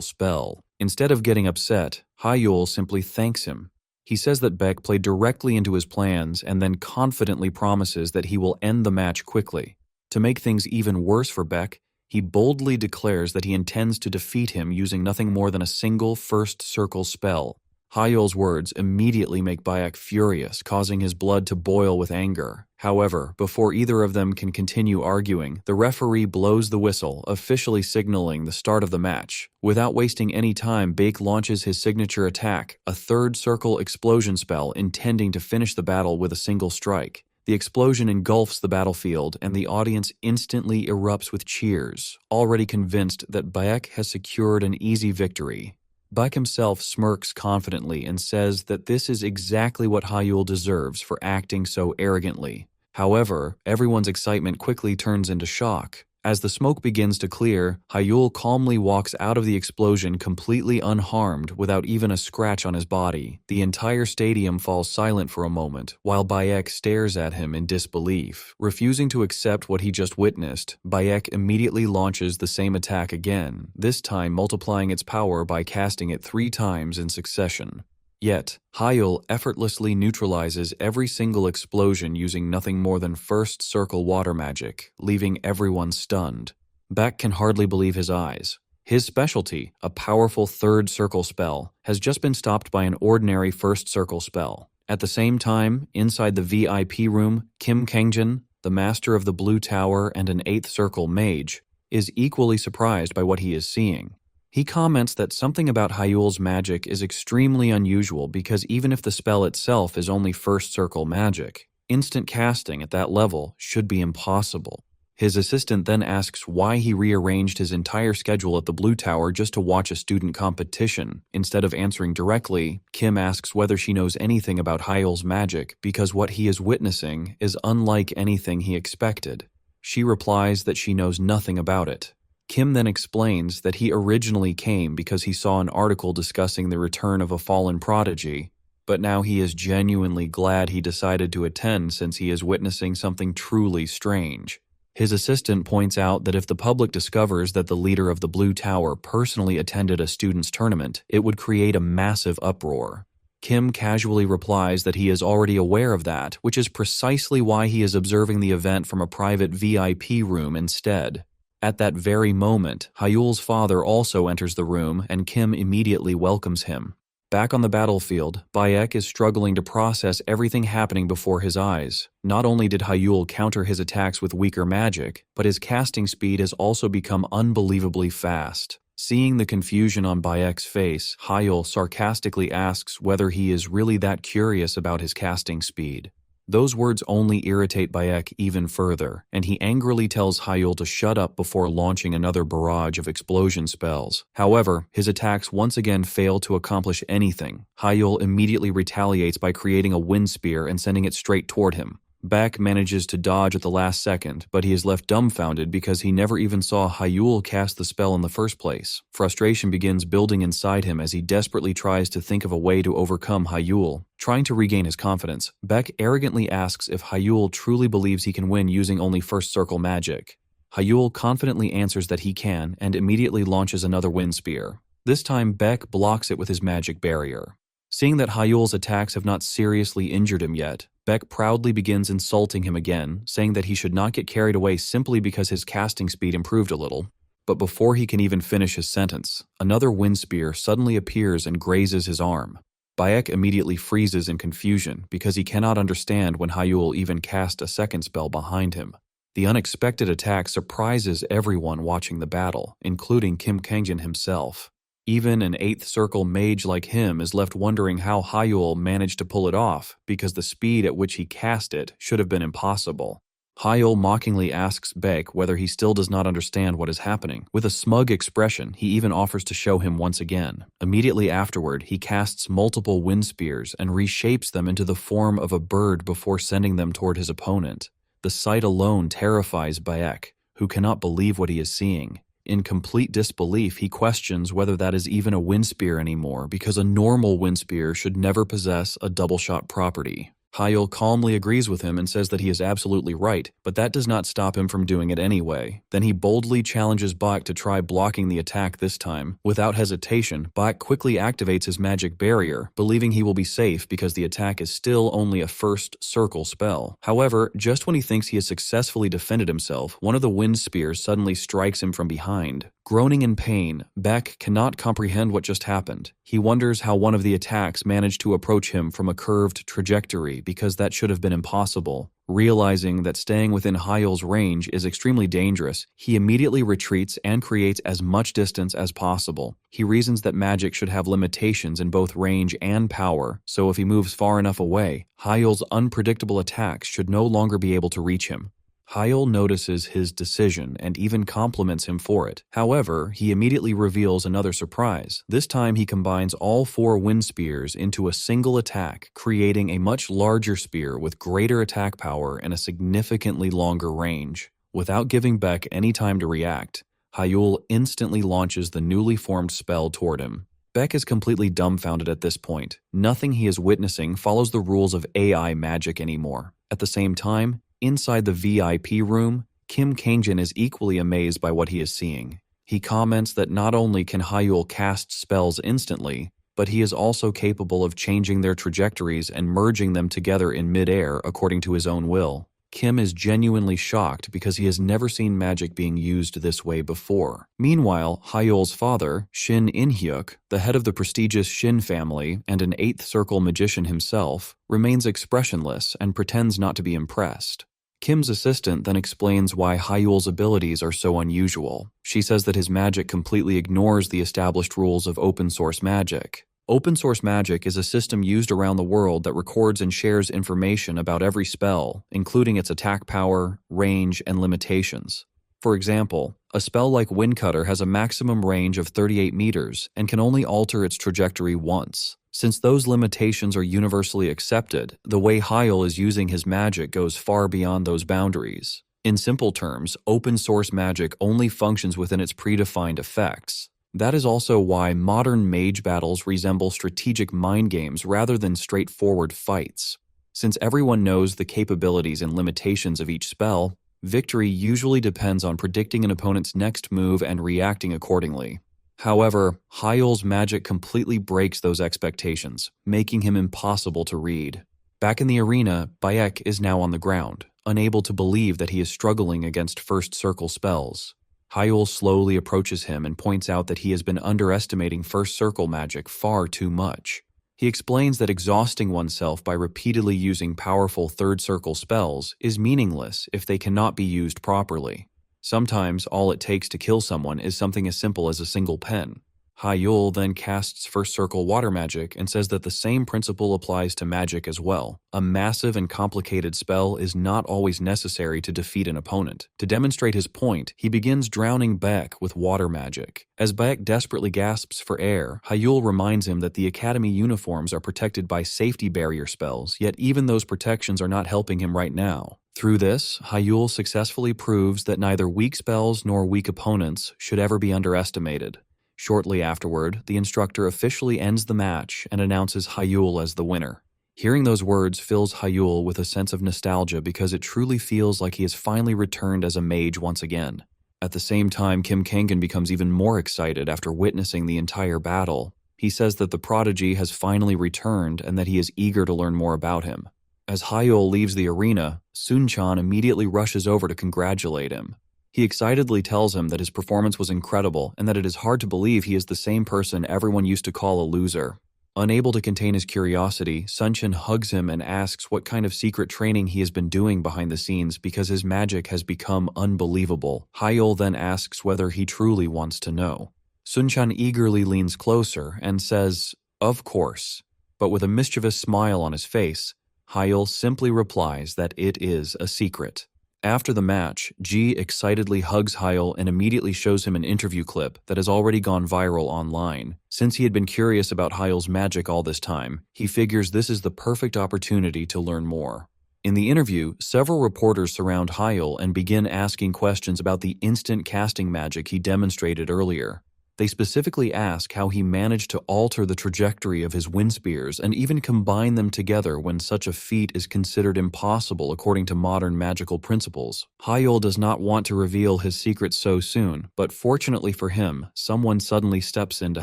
Speaker 1: spell. Instead of getting upset, Hyul simply thanks him. He says that Beck played directly into his plans and then confidently promises that he will end the match quickly. To make things even worse for Beck, he boldly declares that he intends to defeat him using nothing more than a single first circle spell. Hyul's words immediately make Bayek furious, causing his blood to boil with anger. However, before either of them can continue arguing, the referee blows the whistle, officially signaling the start of the match. Without wasting any time, Bake launches his signature attack, a third circle explosion spell intending to finish the battle with a single strike. The explosion engulfs the battlefield, and the audience instantly erupts with cheers, already convinced that Bayek has secured an easy victory. Bayek himself smirks confidently and says that this is exactly what Hyul deserves for acting so arrogantly. However, everyone's excitement quickly turns into shock. As the smoke begins to clear, Hyul calmly walks out of the explosion completely unharmed without even a scratch on his body. The entire stadium falls silent for a moment, while Bayek stares at him in disbelief. Refusing to accept what he just witnessed, Bayek immediately launches the same attack again, this time multiplying its power by casting it 3 times in succession. Yet, Hyul effortlessly neutralizes every single explosion using nothing more than first circle water magic, leaving everyone stunned. Beck can hardly believe his eyes. His specialty, a powerful third circle spell, has just been stopped by an ordinary first circle spell. At the same time, inside the VIP room, Kim Kangjin, the master of the Blue Tower and an 8th circle mage, is equally surprised by what he is seeing. He comments that something about Hyul's magic is extremely unusual because even if the spell itself is only first circle magic, instant casting at that level should be impossible. His assistant then asks why he rearranged his entire schedule at the Blue Tower just to watch a student competition. Instead of answering directly, Kim asks whether she knows anything about Hyul's magic because what he is witnessing is unlike anything he expected. She replies that she knows nothing about it. Kim then explains that he originally came because he saw an article discussing the return of a fallen prodigy, but now he is genuinely glad he decided to attend since he is witnessing something truly strange. His assistant points out that if the public discovers that the leader of the Blue Tower personally attended a students' tournament, it would create a massive uproar. Kim casually replies that he is already aware of that, which is precisely why he is observing the event from a private VIP room instead. At that very moment, Hyul's father also enters the room and Kim immediately welcomes him. Back on the battlefield, Bayek is struggling to process everything happening before his eyes. Not only did Hyul counter his attacks with weaker magic, but his casting speed has also become unbelievably fast. Seeing the confusion on Bayek's face, Hyul sarcastically asks whether he is really that curious about his casting speed. Those words only irritate Bayek even further, and he angrily tells Hyul to shut up before launching another barrage of explosion spells. However, his attacks once again fail to accomplish anything. Hyul immediately retaliates by creating a wind spear and sending it straight toward him. Beck manages to dodge at the last second, but he is left dumbfounded because he never even saw Hyul cast the spell in the first place. Frustration begins building inside him as he desperately tries to think of a way to overcome Hyul. Trying to regain his confidence, Beck arrogantly asks if Hyul truly believes he can win using only first circle magic. Hyul confidently answers that he can and immediately launches another wind spear. This time Beck blocks it with his magic barrier. Seeing that Hyul's attacks have not seriously injured him yet, Beck proudly begins insulting him again, saying that he should not get carried away simply because his casting speed improved a little. But before he can even finish his sentence, another wind spear suddenly appears and grazes his arm. Bayek immediately freezes in confusion because he cannot understand when Hyul even cast a second spell behind him. The unexpected attack surprises everyone watching the battle, including Kim Kangjin himself. Even an 8th circle mage like him is left wondering how Hyul managed to pull it off because the speed at which he cast it should have been impossible. Hyul mockingly asks Baek whether he still does not understand what is happening. With a smug expression, he even offers to show him once again. Immediately afterward, he casts multiple wind spears and reshapes them into the form of a bird before sending them toward his opponent. The sight alone terrifies Baek, who cannot believe what he is seeing. In complete disbelief, he questions whether that is even a wind spear anymore, because a normal wind spear should never possess a double-shot property. Hyul calmly agrees with him and says that he is absolutely right, but that does not stop him from doing it anyway. Then he boldly challenges Baek to try blocking the attack this time. Without hesitation, Baek quickly activates his magic barrier, believing he will be safe because the attack is still only a first circle spell. However, just when he thinks he has successfully defended himself, one of the wind spears suddenly strikes him from behind. Groaning in pain, Baek cannot comprehend what just happened. He wonders how one of the attacks managed to approach him from a curved trajectory, because that should have been impossible. Realizing that staying within Hyul's range is extremely dangerous, he immediately retreats and creates as much distance as possible. He reasons that magic should have limitations in both range and power, so if he moves far enough away, Hyul's unpredictable attacks should no longer be able to reach him. Hyul notices his decision and even compliments him for it. However, he immediately reveals another surprise. This time he combines all 4 wind spears into a single attack, creating a much larger spear with greater attack power and a significantly longer range. Without giving Baek any time to react, Hyul instantly launches the newly formed spell toward him. Baek is completely dumbfounded at this point. Nothing he is witnessing follows the rules of AI magic anymore. At the same time, inside the VIP room, Kim Kangjin is equally amazed by what he is seeing. He comments that not only can Hyul cast spells instantly, but he is also capable of changing their trajectories and merging them together in mid-air according to his own will. Kim is genuinely shocked because he has never seen magic being used this way before. Meanwhile, Hyul's father, Shin In-hyuk, the head of the prestigious Shin family and an 8th circle magician himself, remains expressionless and pretends not to be impressed. Kim's assistant then explains why Hyul's abilities are so unusual. She says that his magic completely ignores the established rules of open-source magic. Open-source magic is a system used around the world that records and shares information about every spell, including its attack power, range, and limitations. For example, a spell like Windcutter has a maximum range of 38 meters and can only alter its trajectory once. Since those limitations are universally accepted, the way Hyul is using his magic goes far beyond those boundaries. In simple terms, open-source magic only functions within its predefined effects. That is also why modern mage battles resemble strategic mind games rather than straightforward fights. Since everyone knows the capabilities and limitations of each spell, victory usually depends on predicting an opponent's next move and reacting accordingly. However, Hyul's magic completely breaks those expectations, making him impossible to read. Back in the arena, Baek is now on the ground, unable to believe that he is struggling against first circle spells. Hyul slowly approaches him and points out that he has been underestimating first circle magic far too much. He explains that exhausting oneself by repeatedly using powerful third circle spells is meaningless if they cannot be used properly. Sometimes all it takes to kill someone is something as simple as a single pen. Hyul then casts first circle water magic and says that the same principle applies to magic as well. A massive and complicated spell is not always necessary to defeat an opponent. To demonstrate his point, he begins drowning Baek with water magic. As Baek desperately gasps for air, Hyul reminds him that the academy uniforms are protected by safety barrier spells, yet even those protections are not helping him right now. Through this, Hyul successfully proves that neither weak spells nor weak opponents should ever be underestimated. Shortly afterward, the instructor officially ends the match and announces Hyul as the winner. Hearing those words fills Hyul with a sense of nostalgia because it truly feels like he has finally returned as a mage once again. At the same time, Kim Kangjin becomes even more excited after witnessing the entire battle. He says that the prodigy has finally returned and that he is eager to learn more about him. As Hyul leaves the arena, Sun-chan immediately rushes over to congratulate him. He excitedly tells him that his performance was incredible and that it is hard to believe he is the same person everyone used to call a loser. Unable to contain his curiosity, Sun-chan hugs him and asks what kind of secret training he has been doing behind the scenes because his magic has become unbelievable. Hyul then asks whether he truly wants to know. Sun-chan eagerly leans closer and says, "Of course," but with a mischievous smile on his face, Hyul simply replies that it is a secret. After the match, Ji excitedly hugs Hyul and immediately shows him an interview clip that has already gone viral online. Since he had been curious about Hyul's magic all this time, he figures this is the perfect opportunity to learn more. In the interview, several reporters surround Hyul and begin asking questions about the instant casting magic he demonstrated earlier. They specifically ask how he managed to alter the trajectory of his wind spears and even combine them together when such a feat is considered impossible according to modern magical principles. Hyul does not want to reveal his secret so soon, but fortunately for him, someone suddenly steps in to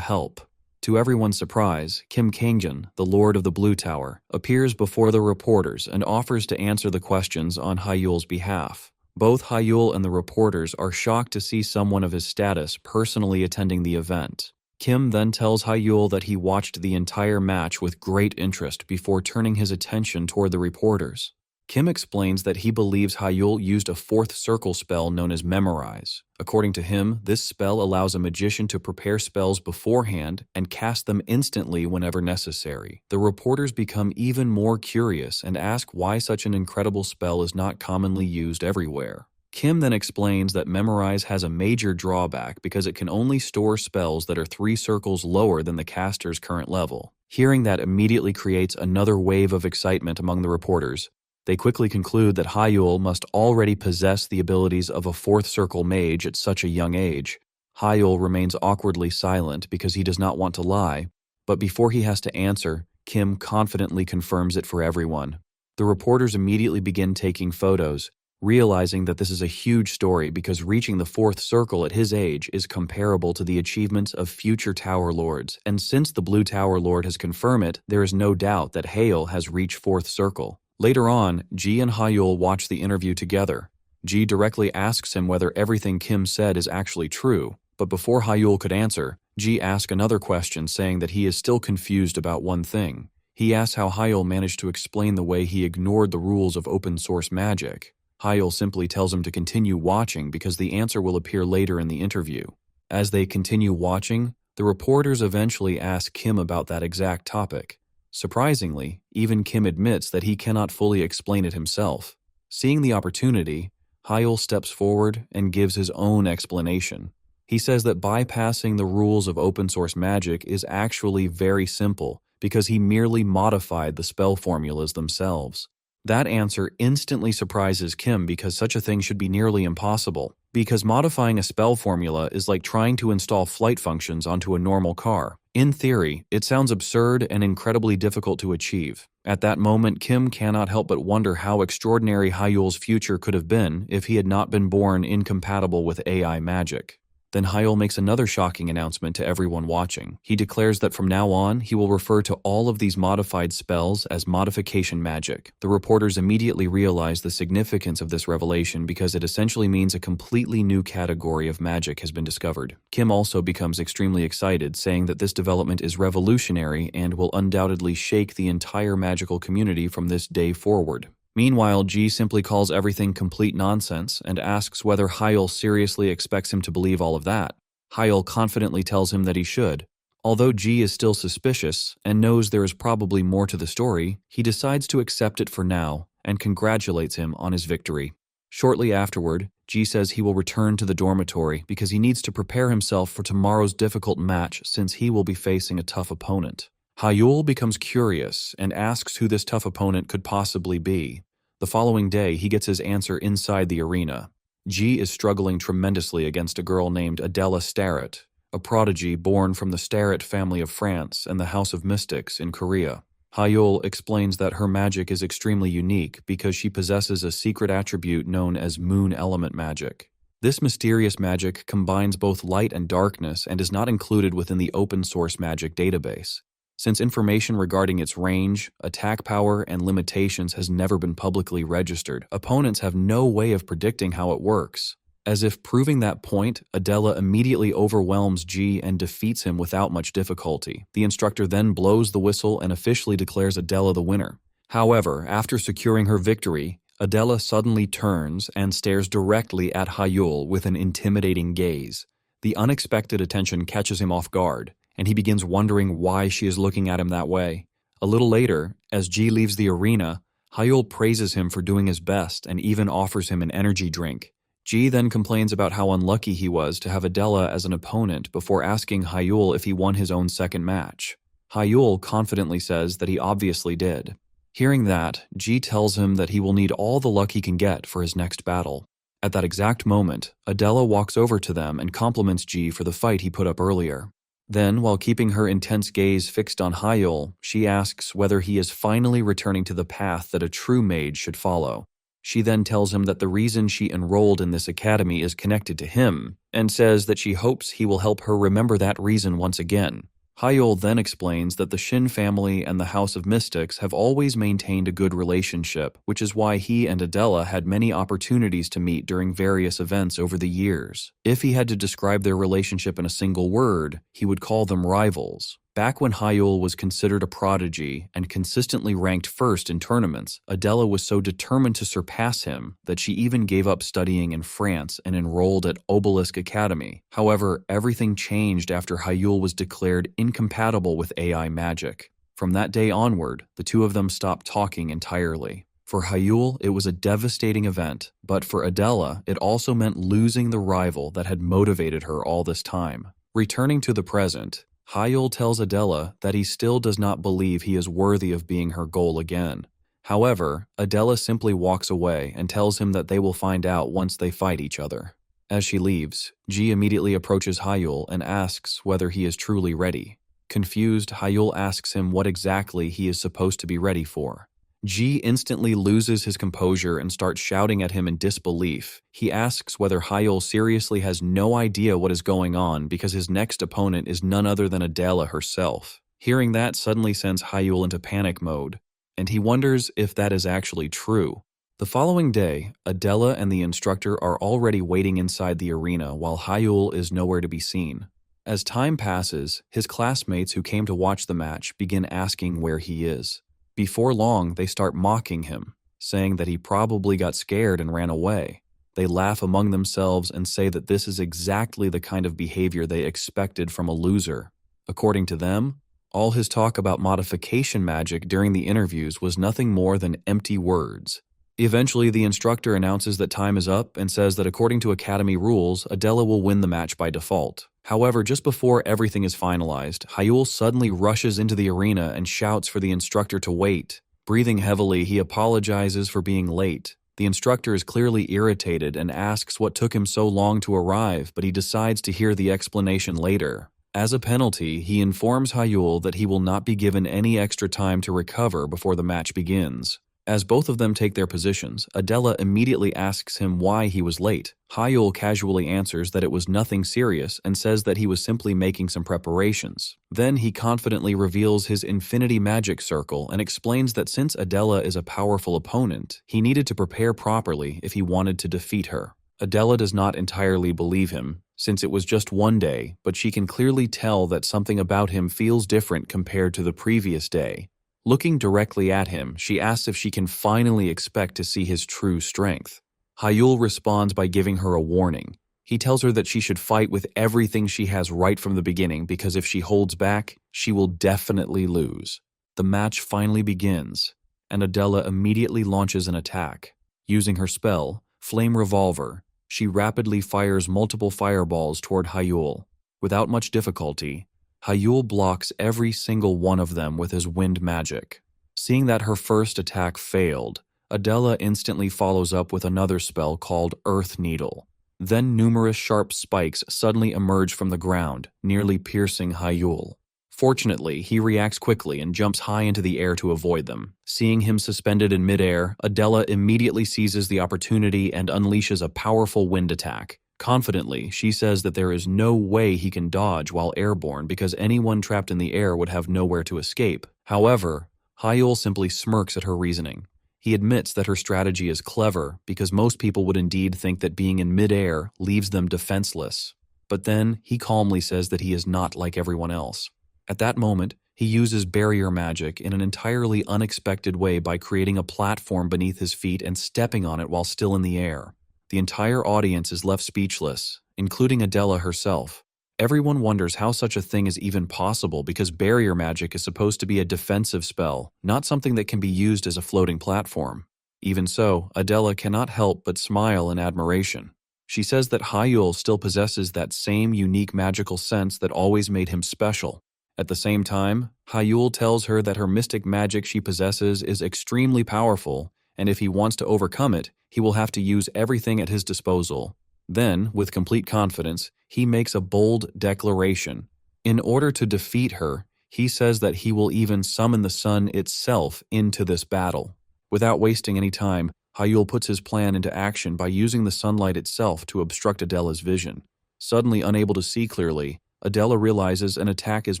Speaker 1: help. To everyone's surprise, Kim Kangjin, the Lord of the Blue Tower, appears before the reporters and offers to answer the questions on Hyul's behalf. Both Hyul and the reporters are shocked to see someone of his status personally attending the event. Kim then tells Hyul that he watched the entire match with great interest before turning his attention toward the reporters. Kim explains that he believes Hyul used a fourth circle spell known as Memorize. According to him, this spell allows a magician to prepare spells beforehand and cast them instantly whenever necessary. The reporters become even more curious and ask why such an incredible spell is not commonly used everywhere. Kim then explains that Memorize has a major drawback because it can only store spells that are 3 circles lower than the caster's current level. Hearing that immediately creates another wave of excitement among the reporters. They quickly conclude that Hyul must already possess the abilities of a fourth circle mage at such a young age. Hyul remains awkwardly silent because he does not want to lie, but before he has to answer, Kim confidently confirms it for everyone. The reporters immediately begin taking photos, realizing that this is a huge story because reaching the fourth circle at his age is comparable to the achievements of future Tower Lords, and since the Blue Tower Lord has confirmed it, there is no doubt that Hyul has reached fourth circle. Later on, Ji and Hyul watch the interview together. Ji directly asks him whether everything Kim said is actually true, but before Hyul could answer, Ji asks another question saying that he is still confused about one thing. He asks how Hyul managed to explain the way he ignored the rules of open source magic. Hyul simply tells him to continue watching because the answer will appear later in the interview. As they continue watching, the reporters eventually ask Kim about that exact topic. Surprisingly, even Kim admits that he cannot fully explain it himself. Seeing the opportunity, Hyul steps forward and gives his own explanation. He says that bypassing the rules of open source magic is actually very simple because he merely modified the spell formulas themselves. That answer instantly surprises Kim because such a thing should be nearly impossible, because modifying a spell formula is like trying to install flight functions onto a normal car. In theory, it sounds absurd and incredibly difficult to achieve. At that moment, Kim cannot help but wonder how extraordinary Hyul's future could have been if he had not been born incompatible with AI magic. Then Hyul makes another shocking announcement to everyone watching. He declares that from now on, he will refer to all of these modified spells as modification magic. The reporters immediately realize the significance of this revelation because it essentially means a completely new category of magic has been discovered. Kim also becomes extremely excited, saying that this development is revolutionary and will undoubtedly shake the entire magical community from this day forward. Meanwhile, Ji simply calls everything complete nonsense and asks whether Hyul seriously expects him to believe all of that. Hyul confidently tells him that he should. Although Ji is still suspicious and knows there is probably more to the story, he decides to accept it for now and congratulates him on his victory. Shortly afterward, Ji says he will return to the dormitory because he needs to prepare himself for tomorrow's difficult match since he will be facing a tough opponent. Hyul becomes curious and asks who this tough opponent could possibly be. The following day, he gets his answer inside the arena. Ji is struggling tremendously against a girl named Adela Starrett, a prodigy born from the Starrett family of France and the House of Mystics in Korea. Hyul explains that her magic is extremely unique because she possesses a secret attribute known as moon element magic. This mysterious magic combines both light and darkness and is not included within the open source magic database. Since information regarding its range, attack power, and limitations has never been publicly registered, opponents have no way of predicting how it works. As if proving that point, Adela immediately overwhelms Ji and defeats him without much difficulty. The instructor then blows the whistle and officially declares Adela the winner. However, after securing her victory, Adela suddenly turns and stares directly at Hyul with an intimidating gaze. The unexpected attention catches him off guard, and he begins wondering why she is looking at him that way. A little later, as Ji leaves the arena, Hyul praises him for doing his best and even offers him an energy drink. Ji then complains about how unlucky he was to have Adela as an opponent before asking Hyul if he won his own second match. Hyul confidently says that he obviously did. Hearing that, Ji tells him that he will need all the luck he can get for his next battle. At that exact moment, Adela walks over to them and compliments Ji for the fight he put up earlier. Then, while keeping her intense gaze fixed on Hyul, she asks whether he is finally returning to the path that a true mage should follow. She then tells him that the reason she enrolled in this academy is connected to him, and says that she hopes he will help her remember that reason once again. Hyul then explains that the Shin family and the House of Mystics have always maintained a good relationship, which is why he and Adela had many opportunities to meet during various events over the years. If he had to describe their relationship in a single word, he would call them rivals. Back when Hyul was considered a prodigy and consistently ranked first in tournaments, Adela was so determined to surpass him that she even gave up studying in France and enrolled at Obelisk Academy. However, everything changed after Hyul was declared incompatible with AI magic. From that day onward, the two of them stopped talking entirely. For Hyul, it was a devastating event, but for Adela, it also meant losing the rival that had motivated her all this time. Returning to the present, Hyul tells Adela that he still does not believe he is worthy of being her goal again. However, Adela simply walks away and tells him that they will find out once they fight each other. As she leaves, Ji immediately approaches Hyul and asks whether he is truly ready. Confused, Hyul asks him what exactly he is supposed to be ready for. Ji instantly loses his composure and starts shouting at him in disbelief. He asks whether Hyul seriously has no idea what is going on because his next opponent is none other than Adela herself. Hearing that suddenly sends Hyul into panic mode, and he wonders if that is actually true. The following day, Adela and the instructor are already waiting inside the arena while Hyul is nowhere to be seen. As time passes, his classmates who came to watch the match begin asking where he is. Before long, they start mocking him, saying that he probably got scared and ran away. They laugh among themselves and say that this is exactly the kind of behavior they expected from a loser. According to them, all his talk about modification magic during the interviews was nothing more than empty words. Eventually, the instructor announces that time is up and says that according to Academy rules, Adela will win the match by default. However, just before everything is finalized, Hyul suddenly rushes into the arena and shouts for the instructor to wait. Breathing heavily, he apologizes for being late. The instructor is clearly irritated and asks what took him so long to arrive, but he decides to hear the explanation later. As a penalty, he informs Hyul that he will not be given any extra time to recover before the match begins. As both of them take their positions, Adela immediately asks him why he was late. Hyul casually answers that it was nothing serious and says that he was simply making some preparations. Then he confidently reveals his infinity magic circle and explains that since Adela is a powerful opponent, he needed to prepare properly if he wanted to defeat her. Adela does not entirely believe him, since it was just one day, but she can clearly tell that something about him feels different compared to the previous day. Looking directly at him, she asks if she can finally expect to see his true strength. Hyul responds by giving her a warning. He tells her that she should fight with everything she has right from the beginning because if she holds back, she will definitely lose. The match finally begins, and Adela immediately launches an attack. Using her spell, Flame Revolver, she rapidly fires multiple fireballs toward Hyul. Without much difficulty, Hyul blocks every single one of them with his wind magic. Seeing that her first attack failed, Adela instantly follows up with another spell called Earth Needle. Then numerous sharp spikes suddenly emerge from the ground, nearly piercing Hyul. Fortunately, he reacts quickly and jumps high into the air to avoid them. Seeing him suspended in midair, Adela immediately seizes the opportunity and unleashes a powerful wind attack. Confidently, she says that there is no way he can dodge while airborne because anyone trapped in the air would have nowhere to escape. However, Hyul simply smirks at her reasoning. He admits that her strategy is clever because most people would indeed think that being in midair leaves them defenseless. But then, he calmly says that he is not like everyone else. At that moment, he uses barrier magic in an entirely unexpected way by creating a platform beneath his feet and stepping on it while still in the air. The entire audience is left speechless, including Adela herself. Everyone wonders how such a thing is even possible because barrier magic is supposed to be a defensive spell, not something that can be used as a floating platform. Even so, Adela cannot help but smile in admiration. She says that Hyul still possesses that same unique magical sense that always made him special. At the same time, Hyul tells her that her mystic magic she possesses is extremely powerful, and if he wants to overcome it, he will have to use everything at his disposal. Then, with complete confidence, he makes a bold declaration. In order to defeat her, he says that he will even summon the sun itself into this battle. Without wasting any time, Hyul puts his plan into action by using the sunlight itself to obstruct Adela's vision. Suddenly unable to see clearly, Adela realizes an attack is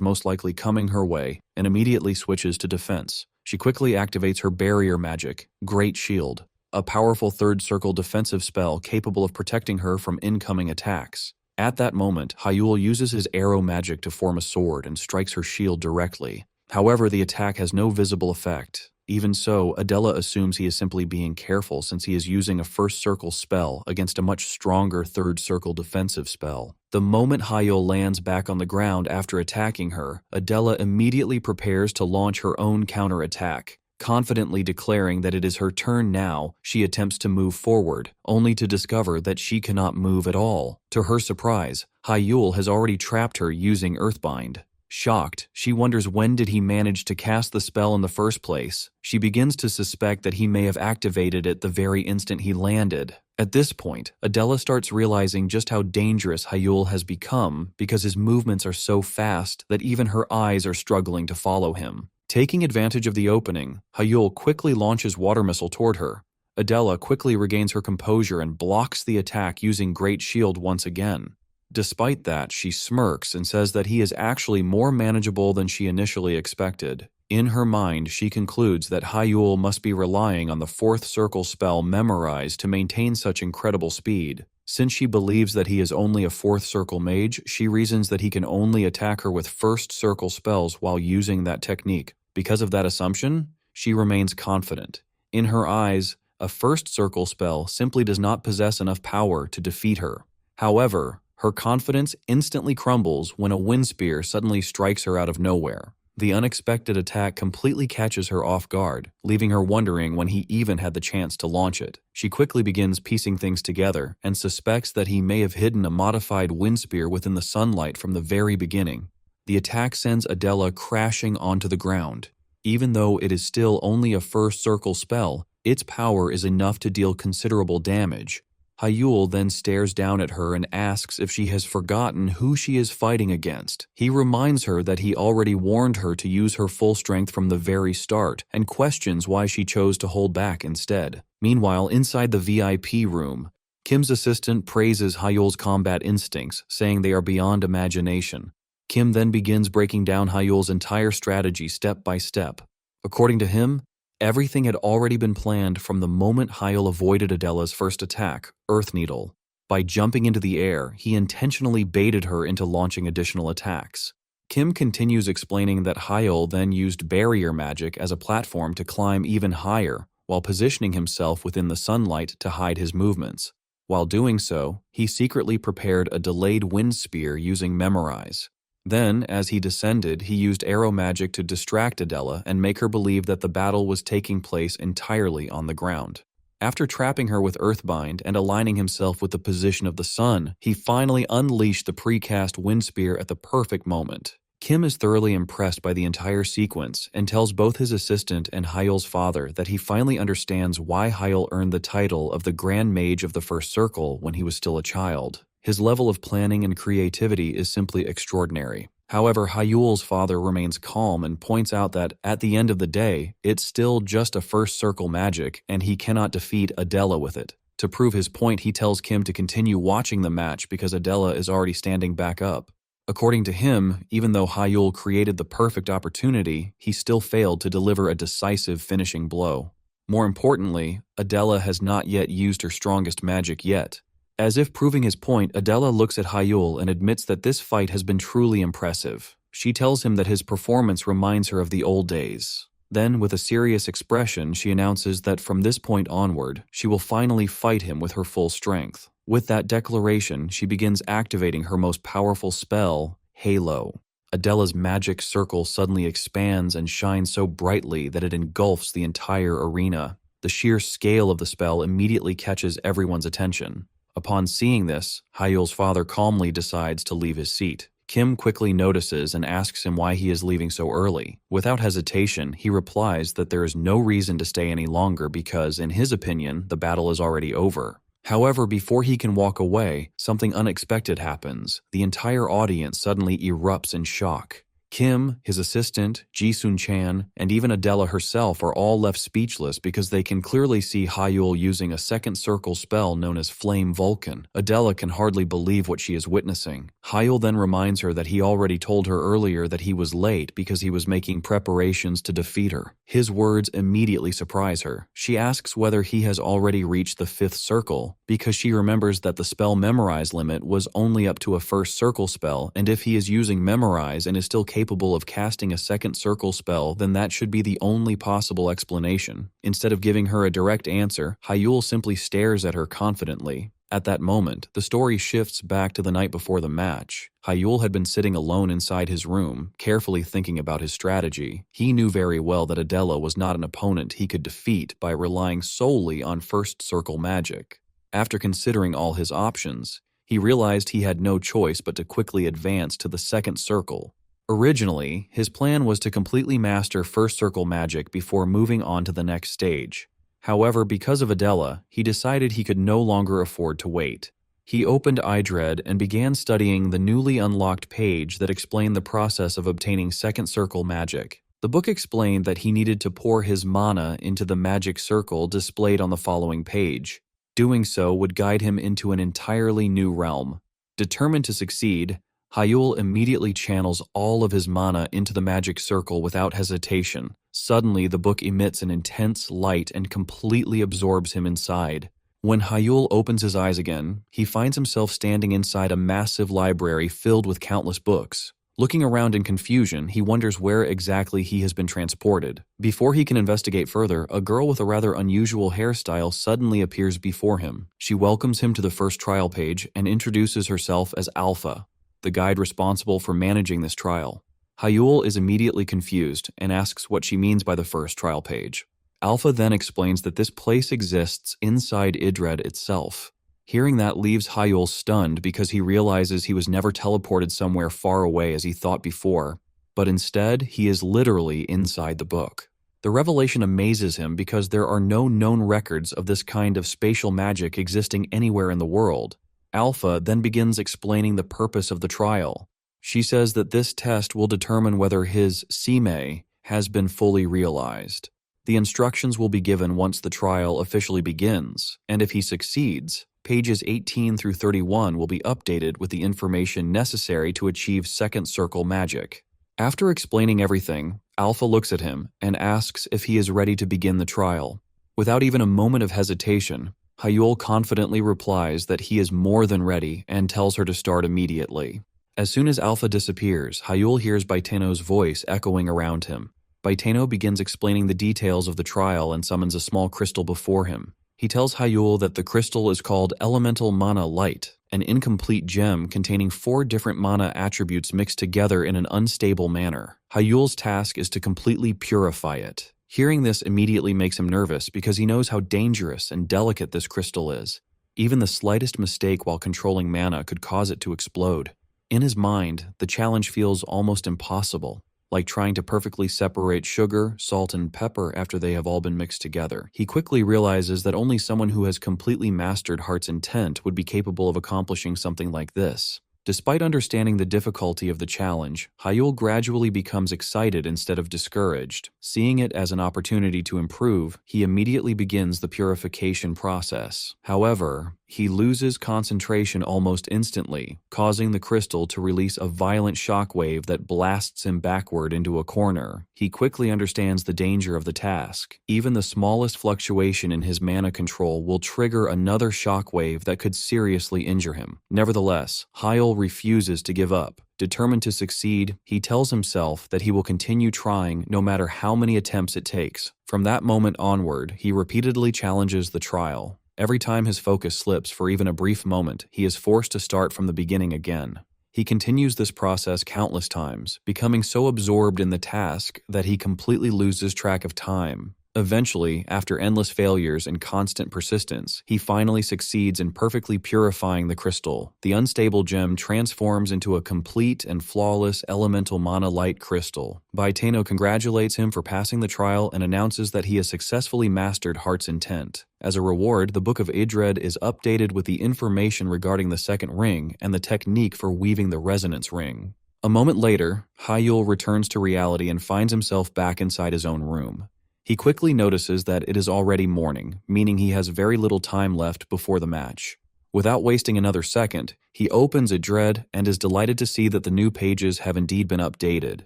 Speaker 1: most likely coming her way and immediately switches to defense. She quickly activates her barrier magic, Great Shield, a powerful third circle defensive spell capable of protecting her from incoming attacks. At that moment, Hyul uses his arrow magic to form a sword and strikes her shield directly. However, the attack has no visible effect. Even so, Adela assumes he is simply being careful since he is using a first circle spell against a much stronger third circle defensive spell. The moment Hyul lands back on the ground after attacking her, Adela immediately prepares to launch her own counterattack. Confidently declaring that it is her turn now, she attempts to move forward, only to discover that she cannot move at all. To her surprise, Hyul has already trapped her using Earthbind. Shocked, she wonders when did he manage to cast the spell in the first place. She begins to suspect that he may have activated it the very instant he landed. At this point, Adela starts realizing just how dangerous Hyul has become because his movements are so fast that even her eyes are struggling to follow him. Taking advantage of the opening, Hyul quickly launches water missile toward her. Adela quickly regains her composure and blocks the attack using Great Shield once again. Despite that, she smirks and says that he is actually more manageable than she initially expected. In her mind, she concludes that Hyul must be relying on the fourth circle spell Memorize to maintain such incredible speed. Since she believes that he is only a fourth circle mage, she reasons that he can only attack her with first circle spells while using that technique. Because of that assumption, she remains confident. In her eyes, a first circle spell simply does not possess enough power to defeat her. However, her confidence instantly crumbles when a wind spear suddenly strikes her out of nowhere. The unexpected attack completely catches her off guard, leaving her wondering when he even had the chance to launch it. She quickly begins piecing things together and suspects that he may have hidden a modified wind spear within the sunlight from the very beginning. The attack sends Adela crashing onto the ground. Even though it is still only a first circle spell, its power is enough to deal considerable damage. Hyul then stares down at her and asks if she has forgotten who she is fighting against. He reminds her that he already warned her to use her full strength from the very start and questions why she chose to hold back instead. Meanwhile, inside the VIP room, Kim's assistant praises Hyul's combat instincts, saying they are beyond imagination. Kim then begins breaking down Hyul's entire strategy step by step. According to him, everything had already been planned from the moment Hyul avoided Adela's first attack, Earth Needle. By jumping into the air, he intentionally baited her into launching additional attacks. Kim continues explaining that Hyul then used barrier magic as a platform to climb even higher, while positioning himself within the sunlight to hide his movements. While doing so, he secretly prepared a delayed wind spear using Memorize. Then, as he descended, he used arrow magic to distract Adela and make her believe that the battle was taking place entirely on the ground. After trapping her with Earthbind and aligning himself with the position of the sun, he finally unleashed the precast wind spear at the perfect moment. Kim is thoroughly impressed by the entire sequence and tells both his assistant and Hyul's father that he finally understands why Hyul earned the title of the Grand Mage of the First Circle when he was still a child. His level of planning and creativity is simply extraordinary. However, Hyul's father remains calm and points out that, at the end of the day, it's still just a first circle magic and he cannot defeat Adela with it. To prove his point, he tells Kim to continue watching the match because Adela is already standing back up. According to him, even though Hyul created the perfect opportunity, he still failed to deliver a decisive finishing blow. More importantly, Adela has not yet used her strongest magic yet. As if proving his point, Adela looks at Hyul and admits that this fight has been truly impressive. She tells him that his performance reminds her of the old days. Then, with a serious expression, she announces that from this point onward, she will finally fight him with her full strength. With that declaration, she begins activating her most powerful spell, Halo. Adela's magic circle suddenly expands and shines so brightly that it engulfs the entire arena. The sheer scale of the spell immediately catches everyone's attention. Upon seeing this, Hyul's father calmly decides to leave his seat. Kim quickly notices and asks him why he is leaving so early. Without hesitation, he replies that there is no reason to stay any longer because, in his opinion, the battle is already over. However, before he can walk away, something unexpected happens. The entire audience suddenly erupts in shock. Kim, his assistant, Ji-Sun-chan, and even Adela herself are all left speechless because they can clearly see Hyul using a second circle spell known as Flame Vulcan. Adela can hardly believe what she is witnessing. Hyul then reminds her that he already told her earlier that he was late because he was making preparations to defeat her. His words immediately surprise her. She asks whether he has already reached the fifth circle because she remembers that the spell Memorize limit was only up to a first circle spell, and if he is using Memorize and is still capable of casting a second circle spell, then that should be the only possible explanation. Instead of giving her a direct answer, Hyul simply stares at her confidently. At that moment, the story shifts back to the night before the match. Hyul had been sitting alone inside his room, carefully thinking about his strategy. He knew very well that Adela was not an opponent he could defeat by relying solely on first circle magic. After considering all his options, he realized he had no choice but to quickly advance to the second circle. Originally, his plan was to completely master first circle magic before moving on to the next stage. However, because of Adela, he decided he could no longer afford to wait. He opened iDread and began studying the newly unlocked page that explained the process of obtaining second circle magic. The book explained that he needed to pour his mana into the magic circle displayed on the following page. Doing so would guide him into an entirely new realm. Determined to succeed, Hyul immediately channels all of his mana into the magic circle without hesitation. Suddenly, the book emits an intense light and completely absorbs him inside. When Hyul opens his eyes again, he finds himself standing inside a massive library filled with countless books. Looking around in confusion, he wonders where exactly he has been transported. Before he can investigate further, a girl with a rather unusual hairstyle suddenly appears before him. She welcomes him to the first trial page and introduces herself as Alpha, the guide responsible for managing this trial. Hyul is immediately confused and asks what she means by the first trial page. Alpha then explains that this place exists inside iDread itself. Hearing that leaves Hyul stunned because he realizes he was never teleported somewhere far away as he thought before, but instead he is literally inside the book. The revelation amazes him because there are no known records of this kind of spatial magic existing anywhere in the world. Alpha then begins explaining the purpose of the trial. She says that this test will determine whether his Sime has been fully realized. The instructions will be given once the trial officially begins, and if he succeeds, pages 18 through 31 will be updated with the information necessary to achieve second circle magic. After explaining everything, Alpha looks at him and asks if he is ready to begin the trial. Without even a moment of hesitation, Hyul confidently replies that he is more than ready and tells her to start immediately. As soon as Alpha disappears, Hyul hears Baiteno's voice echoing around him. Baiteno begins explaining the details of the trial and summons a small crystal before him. He tells Hyul that the crystal is called Elemental Mana Light, an incomplete gem containing 4 different mana attributes mixed together in an unstable manner. Hyul's task is to completely purify it. Hearing this immediately makes him nervous because he knows how dangerous and delicate this crystal is. Even the slightest mistake while controlling mana could cause it to explode. In his mind, the challenge feels almost impossible, like trying to perfectly separate sugar, salt, and pepper after they have all been mixed together. He quickly realizes that only someone who has completely mastered Heart's intent would be capable of accomplishing something like this. Despite understanding the difficulty of the challenge, Hyul gradually becomes excited instead of discouraged. Seeing it as an opportunity to improve, he immediately begins the purification process. However, he loses concentration almost instantly, causing the crystal to release a violent shockwave that blasts him backward into a corner. He quickly understands the danger of the task. Even the smallest fluctuation in his mana control will trigger another shockwave that could seriously injure him. Nevertheless, Hyul refuses to give up. Determined to succeed, he tells himself that he will continue trying no matter how many attempts it takes. From that moment onward, he repeatedly challenges the trial. Every time his focus slips for even a brief moment, he is forced to start from the beginning again. He continues this process countless times, becoming so absorbed in the task that he completely loses track of time. Eventually, after endless failures and constant persistence, he finally succeeds in perfectly purifying the crystal. The unstable gem transforms into a complete and flawless elemental mana light crystal. Baiteno congratulates him for passing the trial and announces that he has successfully mastered Heart's Intent. As a reward, the Book of Idred is updated with the information regarding the second ring and the technique for weaving the resonance ring. A moment later, Hyul returns to reality and finds himself back inside his own room. He quickly notices that it is already morning, meaning he has very little time left before the match. Without wasting another second, he opens Idred and is delighted to see that the new pages have indeed been updated.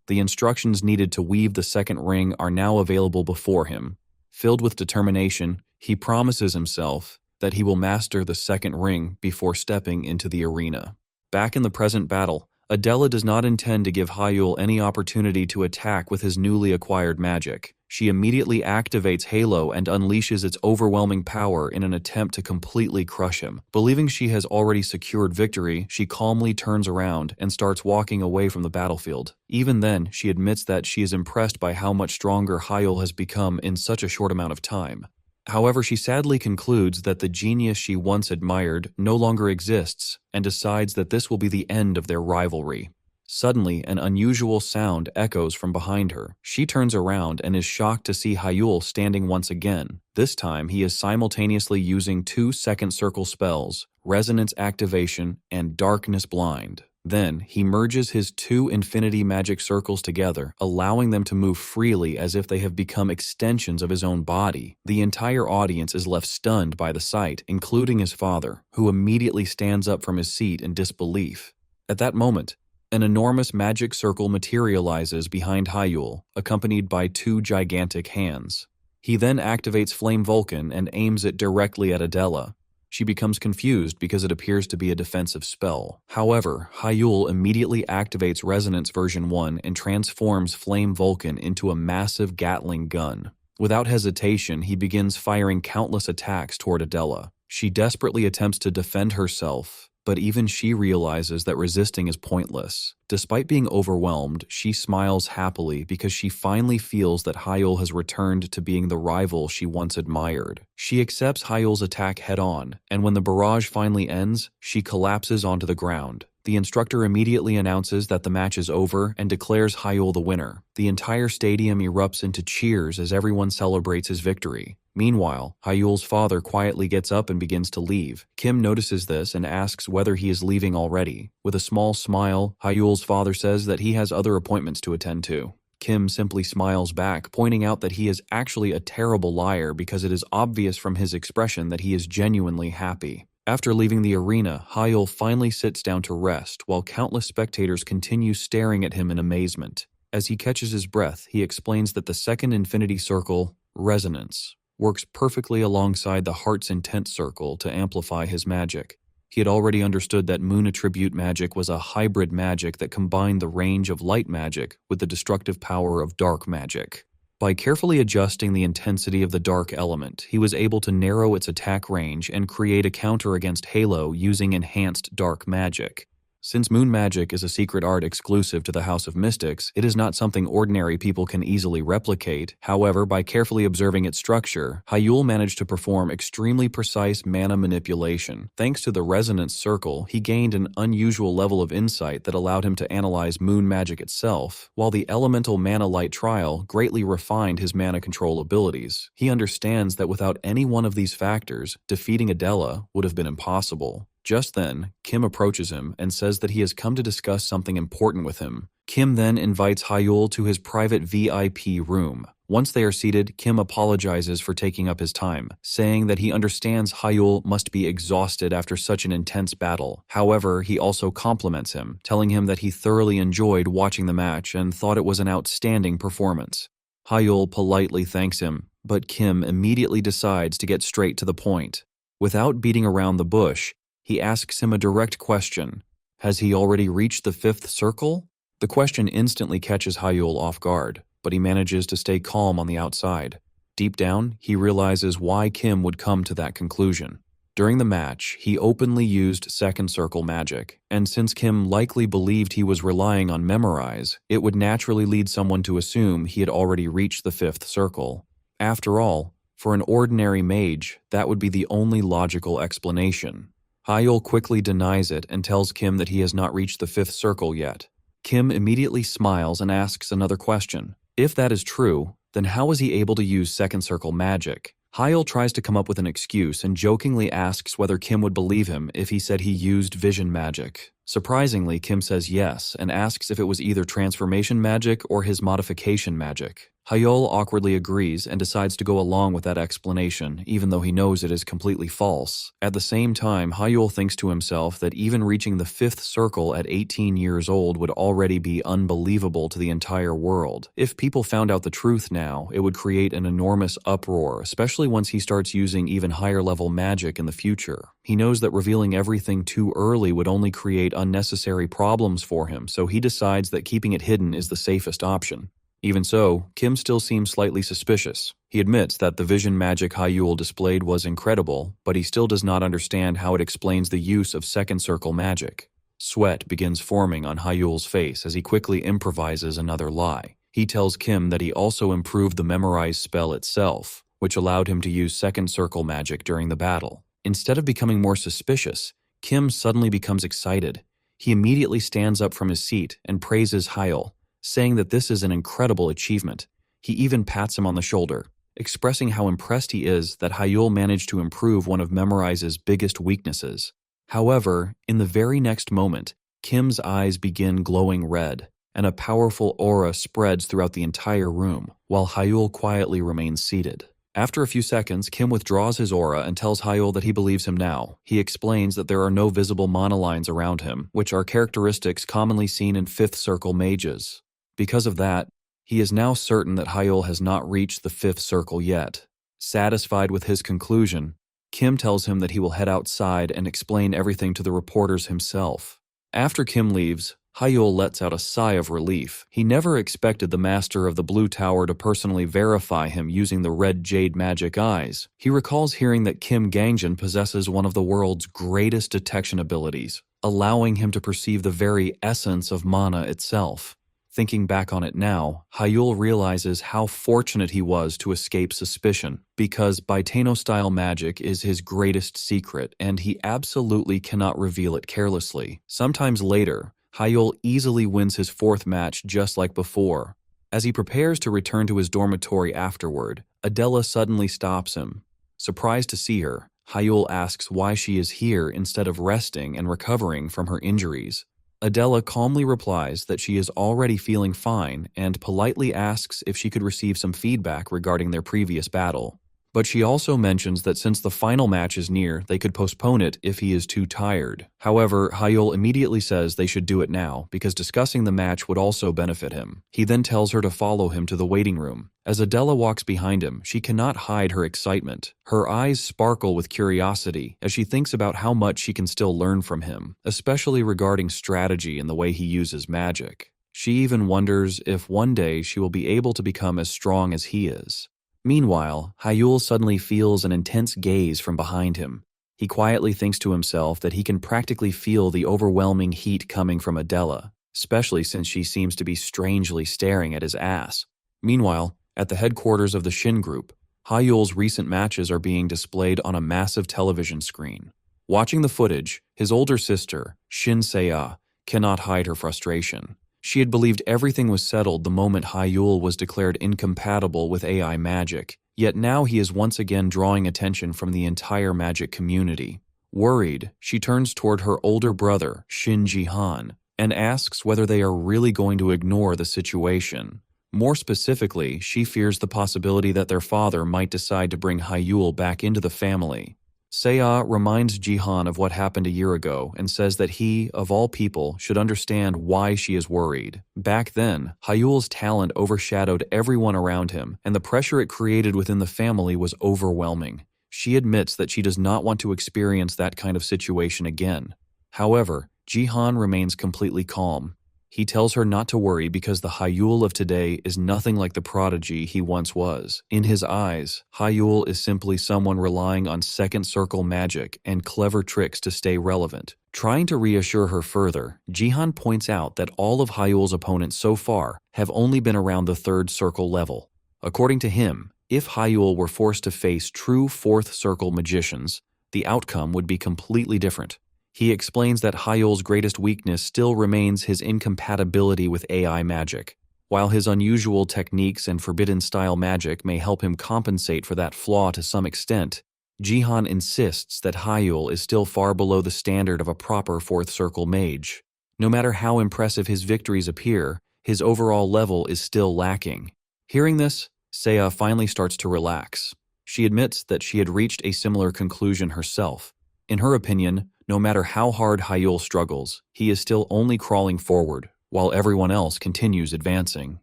Speaker 1: The instructions needed to weave the second ring are now available before him. Filled with determination, he promises himself that he will master the second ring before stepping into the arena. Back in the present battle, Adela does not intend to give Hyul any opportunity to attack with his newly acquired magic. She immediately activates Halo and unleashes its overwhelming power in an attempt to completely crush him. Believing she has already secured victory, she calmly turns around and starts walking away from the battlefield. Even then, she admits that she is impressed by how much stronger Hyul has become in such a short amount of time. However, she sadly concludes that the genius she once admired no longer exists and decides that this will be the end of their rivalry. Suddenly, an unusual sound echoes from behind her. She turns around and is shocked to see Hyul standing once again. This time, he is simultaneously using 2 second circle spells, Resonance Activation and Darkness Blind. Then, he merges his 2 infinity magic circles together, allowing them to move freely as if they have become extensions of his own body. The entire audience is left stunned by the sight, including his father, who immediately stands up from his seat in disbelief. At that moment, an enormous magic circle materializes behind Hyul, accompanied by 2 gigantic hands. He then activates Flame Vulcan and aims it directly at Adela. She becomes confused because it appears to be a defensive spell. However, Hyul immediately activates Resonance version 1 and transforms Flame Vulcan into a massive Gatling gun. Without hesitation, he begins firing countless attacks toward Adela. She desperately attempts to defend herself, but even she realizes that resisting is pointless. Despite being overwhelmed, she smiles happily because she finally feels that Hyul has returned to being the rival she once admired. She accepts Hyul's attack head-on, and when the barrage finally ends, she collapses onto the ground. The instructor immediately announces that the match is over and declares Hyul the winner. The entire stadium erupts into cheers as everyone celebrates his victory. Meanwhile, Hyul's father quietly gets up and begins to leave. Kim notices this and asks whether he is leaving already. With a small smile, Hyul's father says that he has other appointments to attend to. Kim simply smiles back, pointing out that he is actually a terrible liar because it is obvious from his expression that he is genuinely happy. After leaving the arena, Hyul finally sits down to rest while countless spectators continue staring at him in amazement. As he catches his breath, he explains that the second infinity circle, Resonance, works perfectly alongside the Heart's Intent circle to amplify his magic. He had already understood that Moon Attribute magic was a hybrid magic that combined the range of light magic with the destructive power of dark magic. By carefully adjusting the intensity of the dark element, he was able to narrow its attack range and create a counter against Halo using enhanced dark magic. Since moon magic is a secret art exclusive to the House of Mystics, it is not something ordinary people can easily replicate. However, by carefully observing its structure, Hyul managed to perform extremely precise mana manipulation. Thanks to the resonance circle, he gained an unusual level of insight that allowed him to analyze moon magic itself, while the elemental mana light trial greatly refined his mana control abilities. He understands that without any one of these factors, defeating Adela would have been impossible. Just then, Kim approaches him and says that he has come to discuss something important with him. Kim then invites Hyul to his private VIP room. Once they are seated, Kim apologizes for taking up his time, saying that he understands Hyul must be exhausted after such an intense battle. However, he also compliments him, telling him that he thoroughly enjoyed watching the match and thought it was an outstanding performance. Hyul politely thanks him, but Kim immediately decides to get straight to the point. Without beating around the bush, he asks him a direct question. Has he already reached the 5th circle? The question instantly catches Hyul off guard, but he manages to stay calm on the outside. Deep down, he realizes why Kim would come to that conclusion. During the match, he openly used second circle magic, and since Kim likely believed he was relying on memorize, it would naturally lead someone to assume he had already reached the fifth circle. After all, for an ordinary mage, that would be the only logical explanation. Hyul quickly denies it and tells Kim that he has not reached the fifth circle yet. Kim immediately smiles and asks another question. If that is true, then how is he able to use second circle magic? Hyul tries to come up with an excuse and jokingly asks whether Kim would believe him if he said he used vision magic. Surprisingly, Kim says yes and asks if it was either transformation magic or his modification magic. Hyul awkwardly agrees and decides to go along with that explanation, even though he knows it is completely false. At the same time, Hyul thinks to himself that even reaching the fifth circle at 18 years old would already be unbelievable to the entire world. If people found out the truth now, it would create an enormous uproar, especially once he starts using even higher level magic in the future. He knows that revealing everything too early would only create unnecessary problems for him, so he decides that keeping it hidden is the safest option. Even so, Kim still seems slightly suspicious. He admits that the vision magic Hyul displayed was incredible, but he still does not understand how it explains the use of second circle magic. Sweat begins forming on Hyul's face as he quickly improvises another lie. He tells Kim that he also improved the memorize spell itself, which allowed him to use second circle magic during the battle. Instead of becoming more suspicious, Kim suddenly becomes excited. He immediately stands up from his seat and praises Hyul, saying that this is an incredible achievement. He even pats him on the shoulder, expressing how impressed he is that Hyul managed to improve one of Memorize's biggest weaknesses. However, in the very next moment, Kim's eyes begin glowing red, and a powerful aura spreads throughout the entire room, while Hyul quietly remains seated. After a few seconds, Kim withdraws his aura and tells Hyul that he believes him now. He explains that there are no visible monolines around him, which are characteristics commonly seen in fifth circle mages. Because of that, he is now certain that Hyul has not reached the fifth circle yet. Satisfied with his conclusion, Kim tells him that he will head outside and explain everything to the reporters himself. After Kim leaves, Hyul lets out a sigh of relief. He never expected the master of the Blue Tower to personally verify him using the red jade magic eyes. He recalls hearing that Kim Gangjin possesses one of the world's greatest detection abilities, allowing him to perceive the very essence of mana itself. Thinking back on it now, Hyul realizes how fortunate he was to escape suspicion, because Baitano-style magic is his greatest secret, and he absolutely cannot reveal it carelessly. Sometimes later, Hyul easily wins his fourth match just like before. As he prepares to return to his dormitory afterward, Adela suddenly stops him. Surprised to see her, Hyul asks why she is here instead of resting and recovering from her injuries. Adela calmly replies that she is already feeling fine and politely asks if she could receive some feedback regarding their previous battle. But she also mentions that since the final match is near, they could postpone it if he is too tired. However, Hyul immediately says they should do it now because discussing the match would also benefit him. He then tells her to follow him to the waiting room. As Adela walks behind him, she cannot hide her excitement. Her eyes sparkle with curiosity as she thinks about how much she can still learn from him, especially regarding strategy and the way he uses magic. She even wonders if one day she will be able to become as strong as he is. Meanwhile, Hyul suddenly feels an intense gaze from behind him. He quietly thinks to himself that he can practically feel the overwhelming heat coming from Adela, especially since she seems to be strangely staring at his ass. Meanwhile, at the headquarters of the Shin Group, Hyul's recent matches are being displayed on a massive television screen. Watching the footage, his older sister, Shin Seiya, cannot hide her frustration. She had believed everything was settled the moment Hyul was declared incompatible with AI magic, yet now he is once again drawing attention from the entire magic community. Worried, she turns toward her older brother, Shin Jihan, and asks whether they are really going to ignore the situation. More specifically, she fears the possibility that their father might decide to bring Hyul back into the family. Seiya reminds Jihan of what happened a year ago and says that he, of all people, should understand why she is worried. Back then, Hyul's talent overshadowed everyone around him, and the pressure it created within the family was overwhelming. She admits that she does not want to experience that kind of situation again. However, Jihan remains completely calm. He tells her not to worry because the Hyul of today is nothing like the prodigy he once was. In his eyes, Hyul is simply someone relying on second circle magic and clever tricks to stay relevant. Trying to reassure her further, Jihan points out that all of Hyul's opponents so far have only been around the third circle level. According to him, if Hyul were forced to face true fourth circle magicians, the outcome would be completely different. He explains that Hyul's greatest weakness still remains his incompatibility with AI magic. While his unusual techniques and forbidden-style magic may help him compensate for that flaw to some extent, Jihan insists that Hyul is still far below the standard of a proper fourth-circle mage. No matter how impressive his victories appear, his overall level is still lacking. Hearing this, Seiya finally starts to relax. She admits that she had reached a similar conclusion herself. In her opinion, no matter how hard Hyul struggles, he is still only crawling forward, while everyone else continues advancing.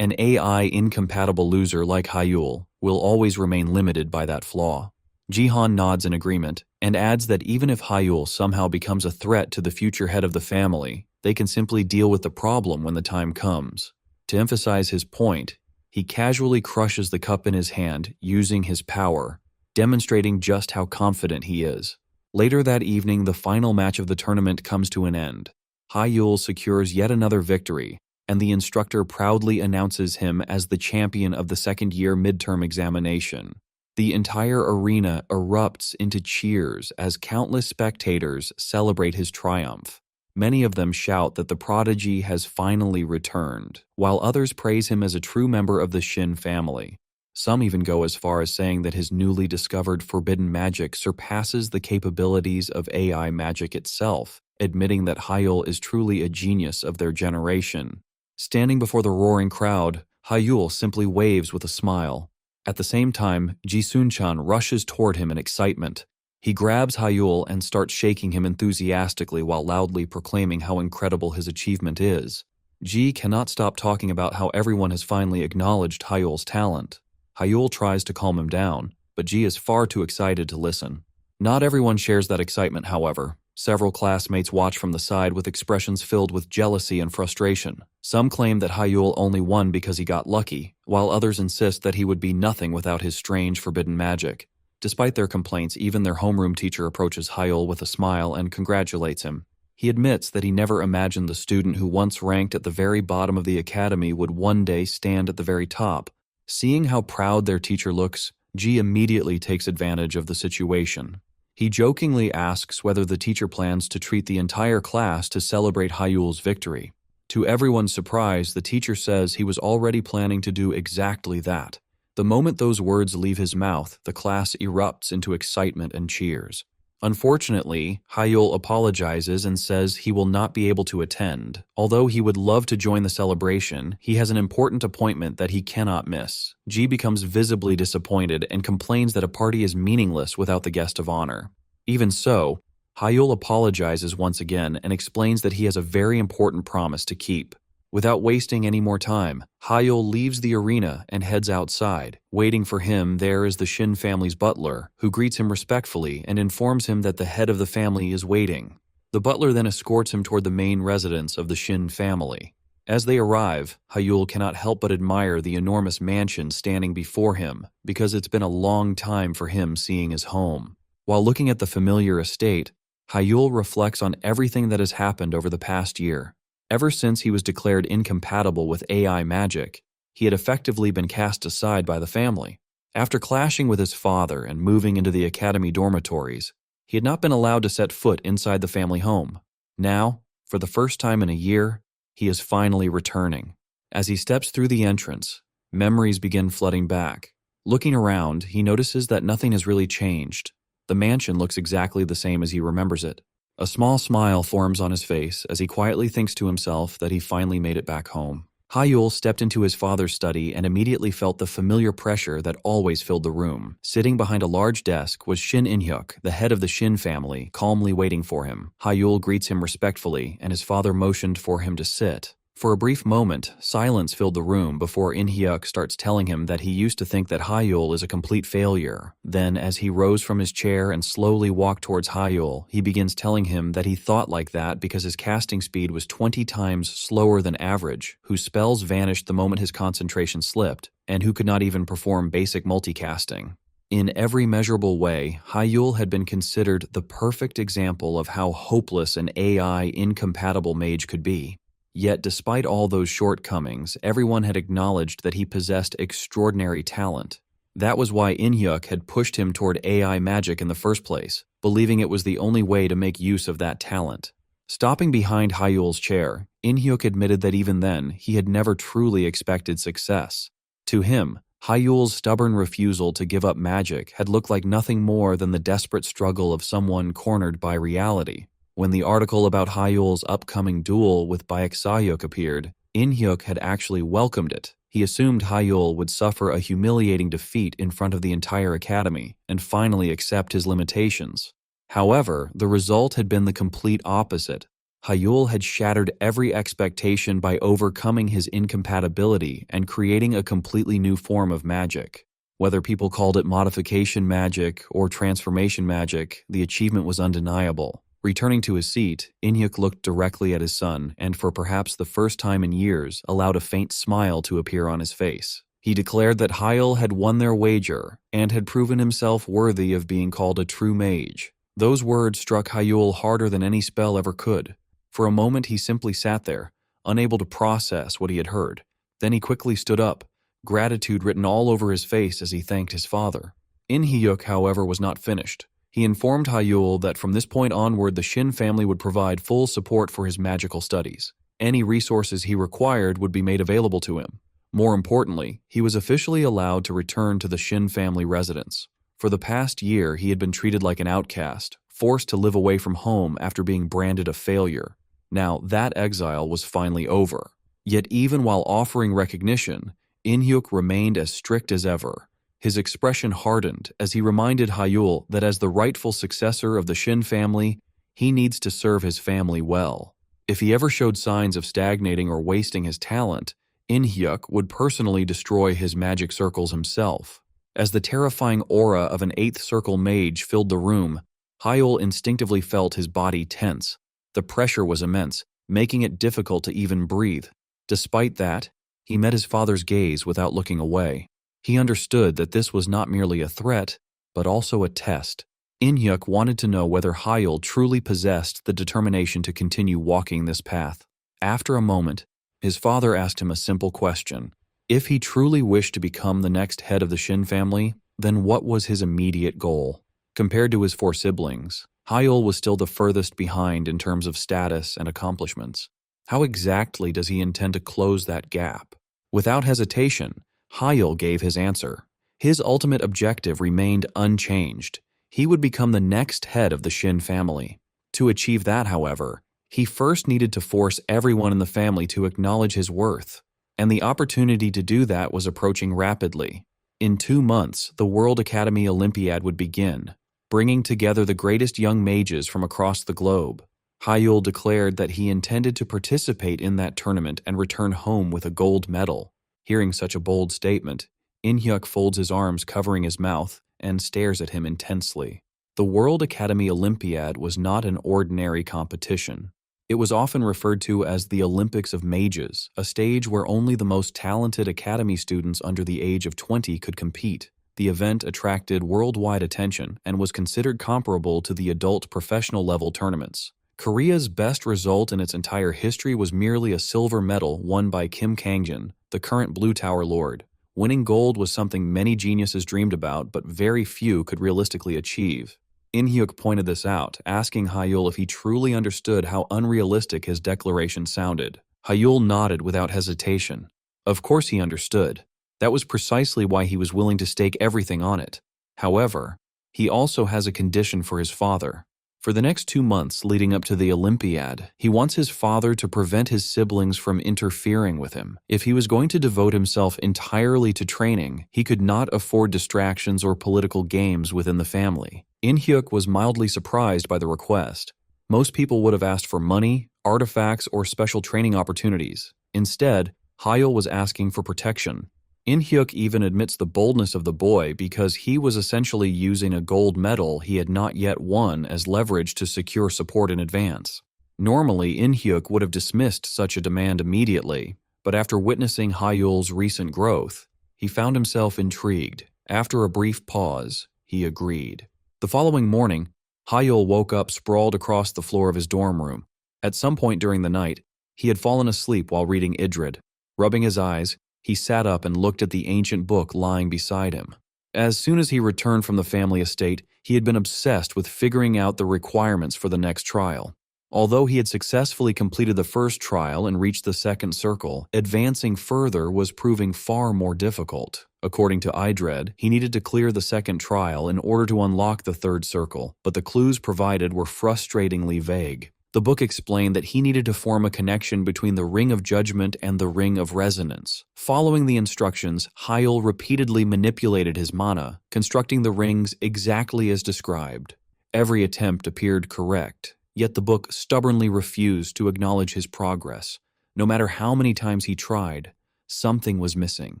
Speaker 1: An AI-incompatible loser like Hyul will always remain limited by that flaw. Jihan nods in agreement, and adds that even if Hyul somehow becomes a threat to the future head of the family, they can simply deal with the problem when the time comes. To emphasize his point, he casually crushes the cup in his hand using his power, demonstrating just how confident he is. Later that evening, the final match of the tournament comes to an end. Hyul secures yet another victory, and the instructor proudly announces him as the champion of the second-year midterm examination. The entire arena erupts into cheers as countless spectators celebrate his triumph. Many of them shout that the prodigy has finally returned, while others praise him as a true member of the Shin family. Some even go as far as saying that his newly discovered forbidden magic surpasses the capabilities of AI magic itself, admitting that Hyul is truly a genius of their generation. Standing before the roaring crowd, Hyul simply waves with a smile. At the same time, Ji-sun-chan rushes toward him in excitement. He grabs Hyul and starts shaking him enthusiastically while loudly proclaiming how incredible his achievement is. Ji cannot stop talking about how everyone has finally acknowledged Hyul's talent. Hyul tries to calm him down, but Ji is far too excited to listen. Not everyone shares that excitement, however. Several classmates watch from the side with expressions filled with jealousy and frustration. Some claim that Hyul only won because he got lucky, while others insist that he would be nothing without his strange forbidden magic. Despite their complaints, even their homeroom teacher approaches Hyul with a smile and congratulates him. He admits that he never imagined the student who once ranked at the very bottom of the academy would one day stand at the very top. Seeing how proud their teacher looks, Ji immediately takes advantage of the situation. He jokingly asks whether the teacher plans to treat the entire class to celebrate Hyul's victory. To everyone's surprise, the teacher says he was already planning to do exactly that. The moment those words leave his mouth, the class erupts into excitement and cheers. Unfortunately, Hyul apologizes and says he will not be able to attend. Although he would love to join the celebration, he has an important appointment that he cannot miss. Ji becomes visibly disappointed and complains that a party is meaningless without the guest of honor. Even so, Hyul apologizes once again and explains that he has a very important promise to keep. Without wasting any more time, Hyul leaves the arena and heads outside. Waiting for him there is the Shin family's butler, who greets him respectfully and informs him that the head of the family is waiting. The butler then escorts him toward the main residence of the Shin family. As they arrive, Hyul cannot help but admire the enormous mansion standing before him, because it's been a long time for him seeing his home. While looking at the familiar estate, Hyul reflects on everything that has happened over the past year. Ever since he was declared incompatible with AI magic, he had effectively been cast aside by the family. After clashing with his father and moving into the academy dormitories, he had not been allowed to set foot inside the family home. Now, for the first time in a year, he is finally returning. As he steps through the entrance, memories begin flooding back. Looking around, he notices that nothing has really changed. The mansion looks exactly the same as he remembers it. A small smile forms on his face as he quietly thinks to himself that he finally made it back home. Hyul stepped into his father's study and immediately felt the familiar pressure that always filled the room. Sitting behind a large desk was Shin In-hyuk, the head of the Shin family, calmly waiting for him. Hyul greets him respectfully, and his father motioned for him to sit. For a brief moment, silence filled the room before In-hyuk starts telling him that he used to think that Hyul is a complete failure. Then, as he rose from his chair and slowly walked towards Hyul, he begins telling him that he thought like that because his casting speed was 20 times slower than average, whose spells vanished the moment his concentration slipped, and who could not even perform basic multicasting. In every measurable way, Hyul had been considered the perfect example of how hopeless an AI-incompatible mage could be. Yet despite all those shortcomings, everyone had acknowledged that he possessed extraordinary talent. That was why In-hyuk had pushed him toward AI magic in the first place, believing it was the only way to make use of that talent. Stopping behind Hyul's chair, In-hyuk admitted that even then, he had never truly expected success. To him, Hyul's stubborn refusal to give up magic had looked like nothing more than the desperate struggle of someone cornered by reality. When the article about Hyul's upcoming duel with Baek appeared, In-hyuk had actually welcomed it. He assumed Hyul would suffer a humiliating defeat in front of the entire academy and finally accept his limitations. However, the result had been the complete opposite. Hyul had shattered every expectation by overcoming his incompatibility and creating a completely new form of magic. Whether people called it modification magic or transformation magic, the achievement was undeniable. Returning to his seat, In-hyuk looked directly at his son and for perhaps the first time in years allowed a faint smile to appear on his face. He declared that Hyul had won their wager and had proven himself worthy of being called a true mage. Those words struck Hyul harder than any spell ever could. For a moment he simply sat there, unable to process what he had heard. Then he quickly stood up, gratitude written all over his face as he thanked his father. In-hyuk, however, was not finished. He informed Hyul that from this point onward the Shin family would provide full support for his magical studies. Any resources he required would be made available to him. More importantly, he was officially allowed to return to the Shin family residence. For the past year, he had been treated like an outcast, forced to live away from home after being branded a failure. Now, that exile was finally over. Yet even while offering recognition, In-hyuk remained as strict as ever. His expression hardened as he reminded Hyul that as the rightful successor of the Shin family, he needs to serve his family well. If he ever showed signs of stagnating or wasting his talent, In-hyuk would personally destroy his magic circles himself. As the terrifying aura of an 8th circle mage filled the room, Hyul instinctively felt his body tense. The pressure was immense, making it difficult to even breathe. Despite that, he met his father's gaze without looking away. He understood that this was not merely a threat, but also a test. In-hyuk wanted to know whether Hyul truly possessed the determination to continue walking this path. After a moment, his father asked him a simple question. If he truly wished to become the next head of the Shin family, then what was his immediate goal? Compared to his 4 siblings, Hyul was still the furthest behind in terms of status and accomplishments. How exactly does he intend to close that gap? Without hesitation, Hyul gave his answer. His ultimate objective remained unchanged. He would become the next head of the Shin family. To achieve that, however, he first needed to force everyone in the family to acknowledge his worth, and the opportunity to do that was approaching rapidly. In 2 months, the World Academy Olympiad would begin, bringing together the greatest young mages from across the globe. Hyul declared that he intended to participate in that tournament and return home with a gold medal. Hearing such a bold statement, In-hyuk folds his arms covering his mouth and stares at him intensely. The World Academy Olympiad was not an ordinary competition. It was often referred to as the Olympics of Mages, a stage where only the most talented academy students under the age of 20 could compete. The event attracted worldwide attention and was considered comparable to the adult professional level tournaments. Korea's best result in its entire history was merely a silver medal won by Kim Kangjin, the current Blue Tower Lord. Winning gold was something many geniuses dreamed about, but very few could realistically achieve. In-hyuk pointed this out, asking Hyul if he truly understood how unrealistic his declaration sounded. Hyul nodded without hesitation. Of course he understood. That was precisely why he was willing to stake everything on it. However, he also has a condition for his father. For the next 2 months leading up to the Olympiad, he wants his father to prevent his siblings from interfering with him. If he was going to devote himself entirely to training, he could not afford distractions or political games within the family. In-hyuk was mildly surprised by the request. Most people would have asked for money, artifacts, or special training opportunities. Instead, Hyul was asking for protection. In-hyuk even admits the boldness of the boy because he was essentially using a gold medal he had not yet won as leverage to secure support in advance. Normally, In-hyuk would have dismissed such a demand immediately, but after witnessing Hyul's recent growth, he found himself intrigued. After a brief pause, he agreed. The following morning, Hyul woke up sprawled across the floor of his dorm room. At some point during the night, he had fallen asleep while reading Idrid. Rubbing his eyes, he sat up and looked at the ancient book lying beside him. As soon as he returned from the family estate, he had been obsessed with figuring out the requirements for the next trial. Although he had successfully completed the first trial and reached the second circle, advancing further was proving far more difficult. According to Idrid, he needed to clear the second trial in order to unlock the third circle, but the clues provided were frustratingly vague. The book explained that he needed to form a connection between the Ring of Judgment and the Ring of Resonance. Following the instructions, Hyul repeatedly manipulated his mana, constructing the rings exactly as described. Every attempt appeared correct, yet the book stubbornly refused to acknowledge his progress. No matter how many times he tried, something was missing.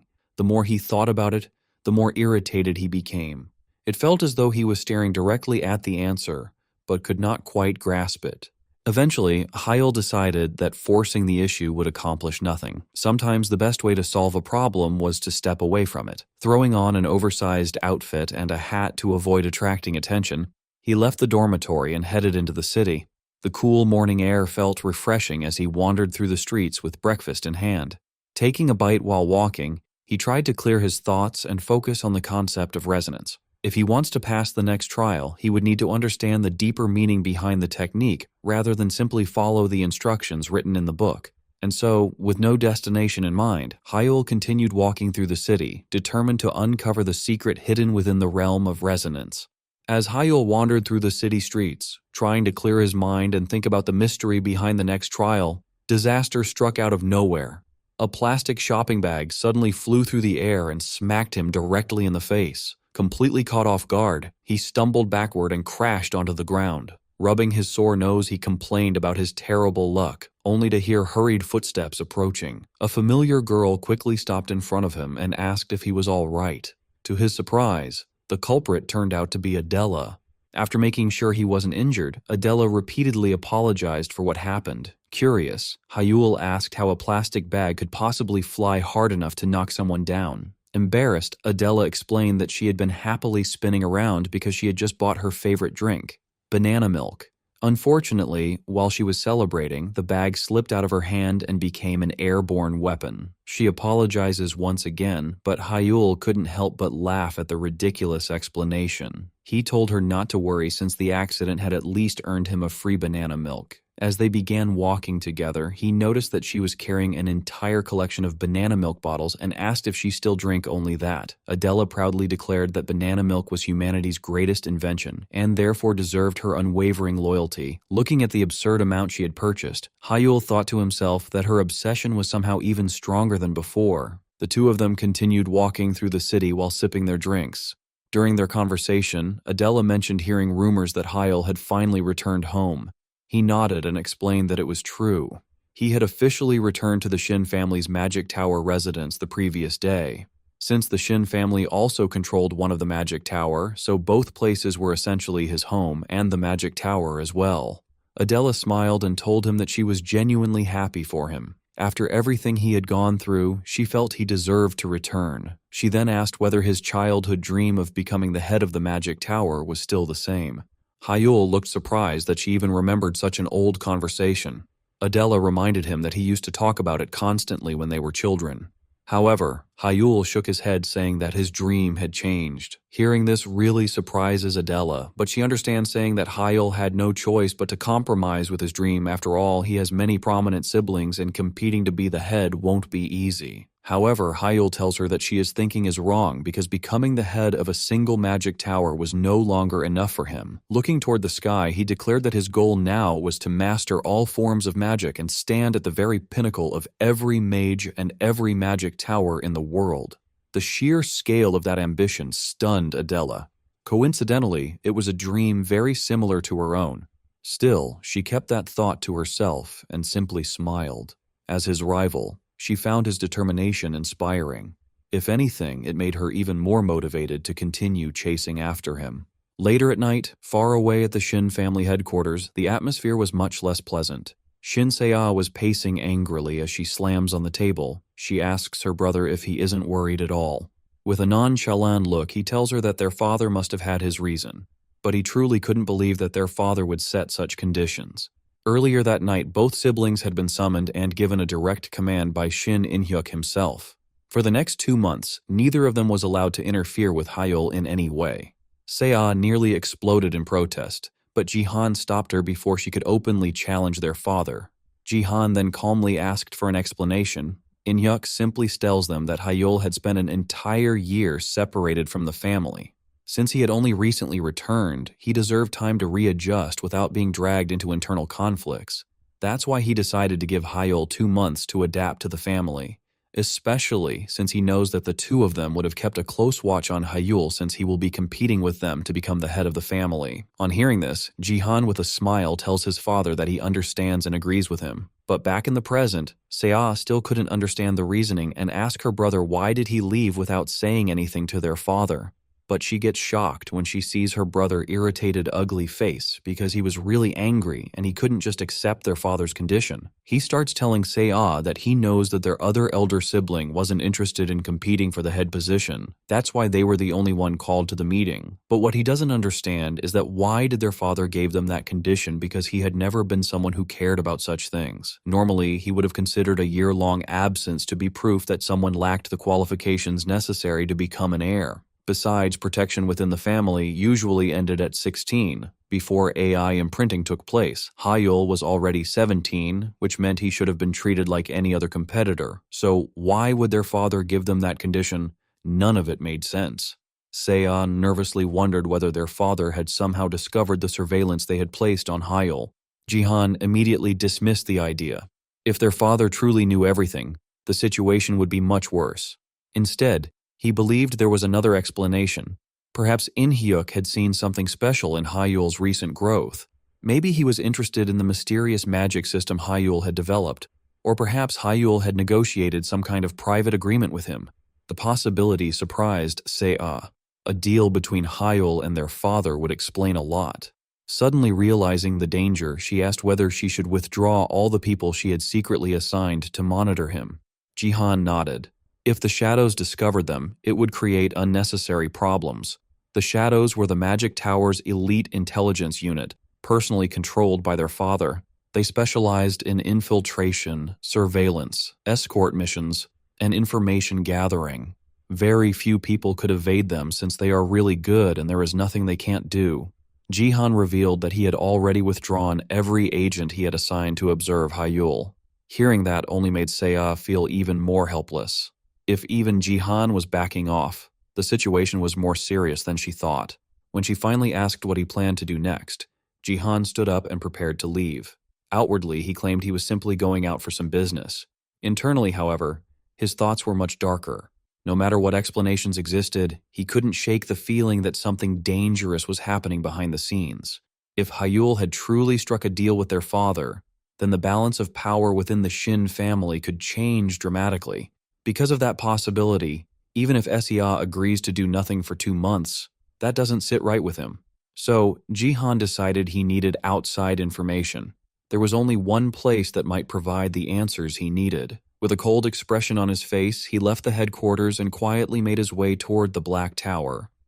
Speaker 1: The more he thought about it, the more irritated he became. It felt as though he was staring directly at the answer, but could not quite grasp it. Eventually, Hyul decided that forcing the issue would accomplish nothing. Sometimes the best way to solve a problem was to step away from it. Throwing on an oversized outfit and a hat to avoid attracting attention, he left the dormitory and headed into the city. The cool morning air felt refreshing as he wandered through the streets with breakfast in hand. Taking a bite while walking, he tried to clear his thoughts and focus on the concept of resonance. If he wants to pass the next trial, he would need to understand the deeper meaning behind the technique rather than simply follow the instructions written in the book. And so, with no destination in mind, Hyul continued walking through the city, determined to uncover the secret hidden within the realm of resonance. As Hyul wandered through the city streets, trying to clear his mind and think about the mystery behind the next trial, disaster struck out of nowhere. A plastic shopping bag suddenly flew through the air and smacked him directly in the face. Completely caught off guard, he stumbled backward and crashed onto the ground. Rubbing his sore nose, he complained about his terrible luck, only to hear hurried footsteps approaching. A familiar girl quickly stopped in front of him and asked if he was all right. To his surprise, the culprit turned out to be Adela. After making sure he wasn't injured, Adela repeatedly apologized for what happened. Curious, Hyul asked how a plastic bag could possibly fly hard enough to knock someone down. Embarrassed, Adela explained that she had been happily spinning around because she had just bought her favorite drink, banana milk. Unfortunately, while she was celebrating, the bag slipped out of her hand and became an airborne weapon. She apologizes once again, but Hyul couldn't help but laugh at the ridiculous explanation. He told her not to worry since the accident had at least earned him a free banana milk. As they began walking together, he noticed that she was carrying an entire collection of banana milk bottles and asked if she still drank only that. Adela proudly declared that banana milk was humanity's greatest invention and therefore deserved her unwavering loyalty. Looking at the absurd amount she had purchased, Hyul thought to himself that her obsession was somehow even stronger than before. The two of them continued walking through the city while sipping their drinks. During their conversation, Adela mentioned hearing rumors that Hyul had finally returned home. He nodded and explained that it was true. He had officially returned to the Shin family's Magic Tower residence the previous day. Since the Shin family also controlled one of the Magic Tower, so both places were essentially his home and the Magic Tower as well. Adela smiled and told him that she was genuinely happy for him. After everything he had gone through, she felt he deserved to return. She then asked whether his childhood dream of becoming the head of the Magic Tower was still the same. Hyul looked surprised that she even remembered such an old conversation. Adela reminded him that he used to talk about it constantly when they were children. However, Hyul shook his head saying that his dream had changed. Hearing this really surprises Adela, but she understands saying that Hyul had no choice but to compromise with his dream. After all, he has many prominent siblings and competing to be the head won't be easy. However, Hyul tells her that she is thinking is wrong because becoming the head of a single magic tower was no longer enough for him. Looking toward the sky, he declared that his goal now was to master all forms of magic and stand at the very pinnacle of every mage and every magic tower in the world. The sheer scale of that ambition stunned Adela. Coincidentally, it was a dream very similar to her own. Still, she kept that thought to herself and simply smiled. As his rival, She found his determination inspiring. If anything, it made her even more motivated to continue chasing after him. Later at night, far away at the Shin family headquarters, the atmosphere was much less pleasant. Shin Se-ah was pacing angrily as she slams on the table. She asks her brother if he isn't worried at all. With a nonchalant look, he tells her that their father must have had his reason, but he truly couldn't believe that their father would set such conditions. Earlier that night, both siblings had been summoned and given a direct command by Shin In-hyuk himself. For the next 2 months, neither of them was allowed to interfere with Hayeol in any way. Se-ah nearly exploded in protest, but Jihan stopped her before she could openly challenge their father. Jihan then calmly asked for an explanation. In-hyuk simply tells them that Hayeol had spent an entire year separated from the family. Since he had only recently returned, he deserved time to readjust without being dragged into internal conflicts. That's why he decided to give Hayeol 2 months to adapt to the family, especially since he knows that the two of them would have kept a close watch on Hayeol since he will be competing with them to become the head of the family. On hearing this, Jihan with a smile tells his father that he understands and agrees with him. But back in the present, Se-ah still couldn't understand the reasoning and asked her brother why did he leave without saying anything to their father. But she gets shocked when she sees her brother's irritated, ugly face because he was really angry and he couldn't just accept their father's condition. He starts telling Se-ah that he knows that their other elder sibling wasn't interested in competing for the head position. That's why they were the only one called to the meeting. But what he doesn't understand is that why did their father give them that condition because he had never been someone who cared about such things. Normally, he would have considered a year-long absence to be proof that someone lacked the qualifications necessary to become an heir. Besides, protection within the family usually ended at 16. Before AI imprinting took place, Hayeol was already 17, which meant he should have been treated like any other competitor. So why would their father give them that condition? None of it made sense. Se-ah nervously wondered whether their father had somehow discovered the surveillance they had placed on Hayeol. Jihan immediately dismissed the idea. If their father truly knew everything, the situation would be much worse. Instead, he believed there was another explanation. Perhaps In-hyuk had seen something special in Hayeol's recent growth. Maybe he was interested in the mysterious magic system Hayeol had developed, or perhaps Hayeol had negotiated some kind of private agreement with him. The possibility surprised Se-ah. A deal between Hayeol and their father would explain a lot. Suddenly realizing the danger, she asked whether she should withdraw all the people she had secretly assigned to monitor him. Jihan nodded. If the Shadows discovered them, it would create unnecessary problems. The Shadows were the Magic Tower's elite intelligence unit, personally controlled by their father. They specialized in infiltration, surveillance, escort missions, and information gathering. Very few people could evade them since they are really good and there is nothing they can't do. Jihan revealed that he had already withdrawn every agent he had assigned to observe Hayeol. Hearing that only made Se-ah feel even more helpless. If even Jihan was backing off, the situation was more serious than she thought. When she finally asked what he planned to do next, Jihan stood up and prepared to leave. Outwardly, he claimed he was simply going out for some business. Internally, however, his thoughts were much darker. No matter what explanations existed, he couldn't shake the feeling that something dangerous was happening behind the scenes. If Hayeol had truly struck a deal with their father, then the balance of power within the Shin family could change dramatically. Because of that possibility, even if Se-ah agrees to do nothing for 2 months, that doesn't sit right with him. So, Jihan decided he needed outside information. There was only one place that might provide the answers he needed. With a cold expression on his face, he left the headquarters and quietly made his way toward the Black Tower.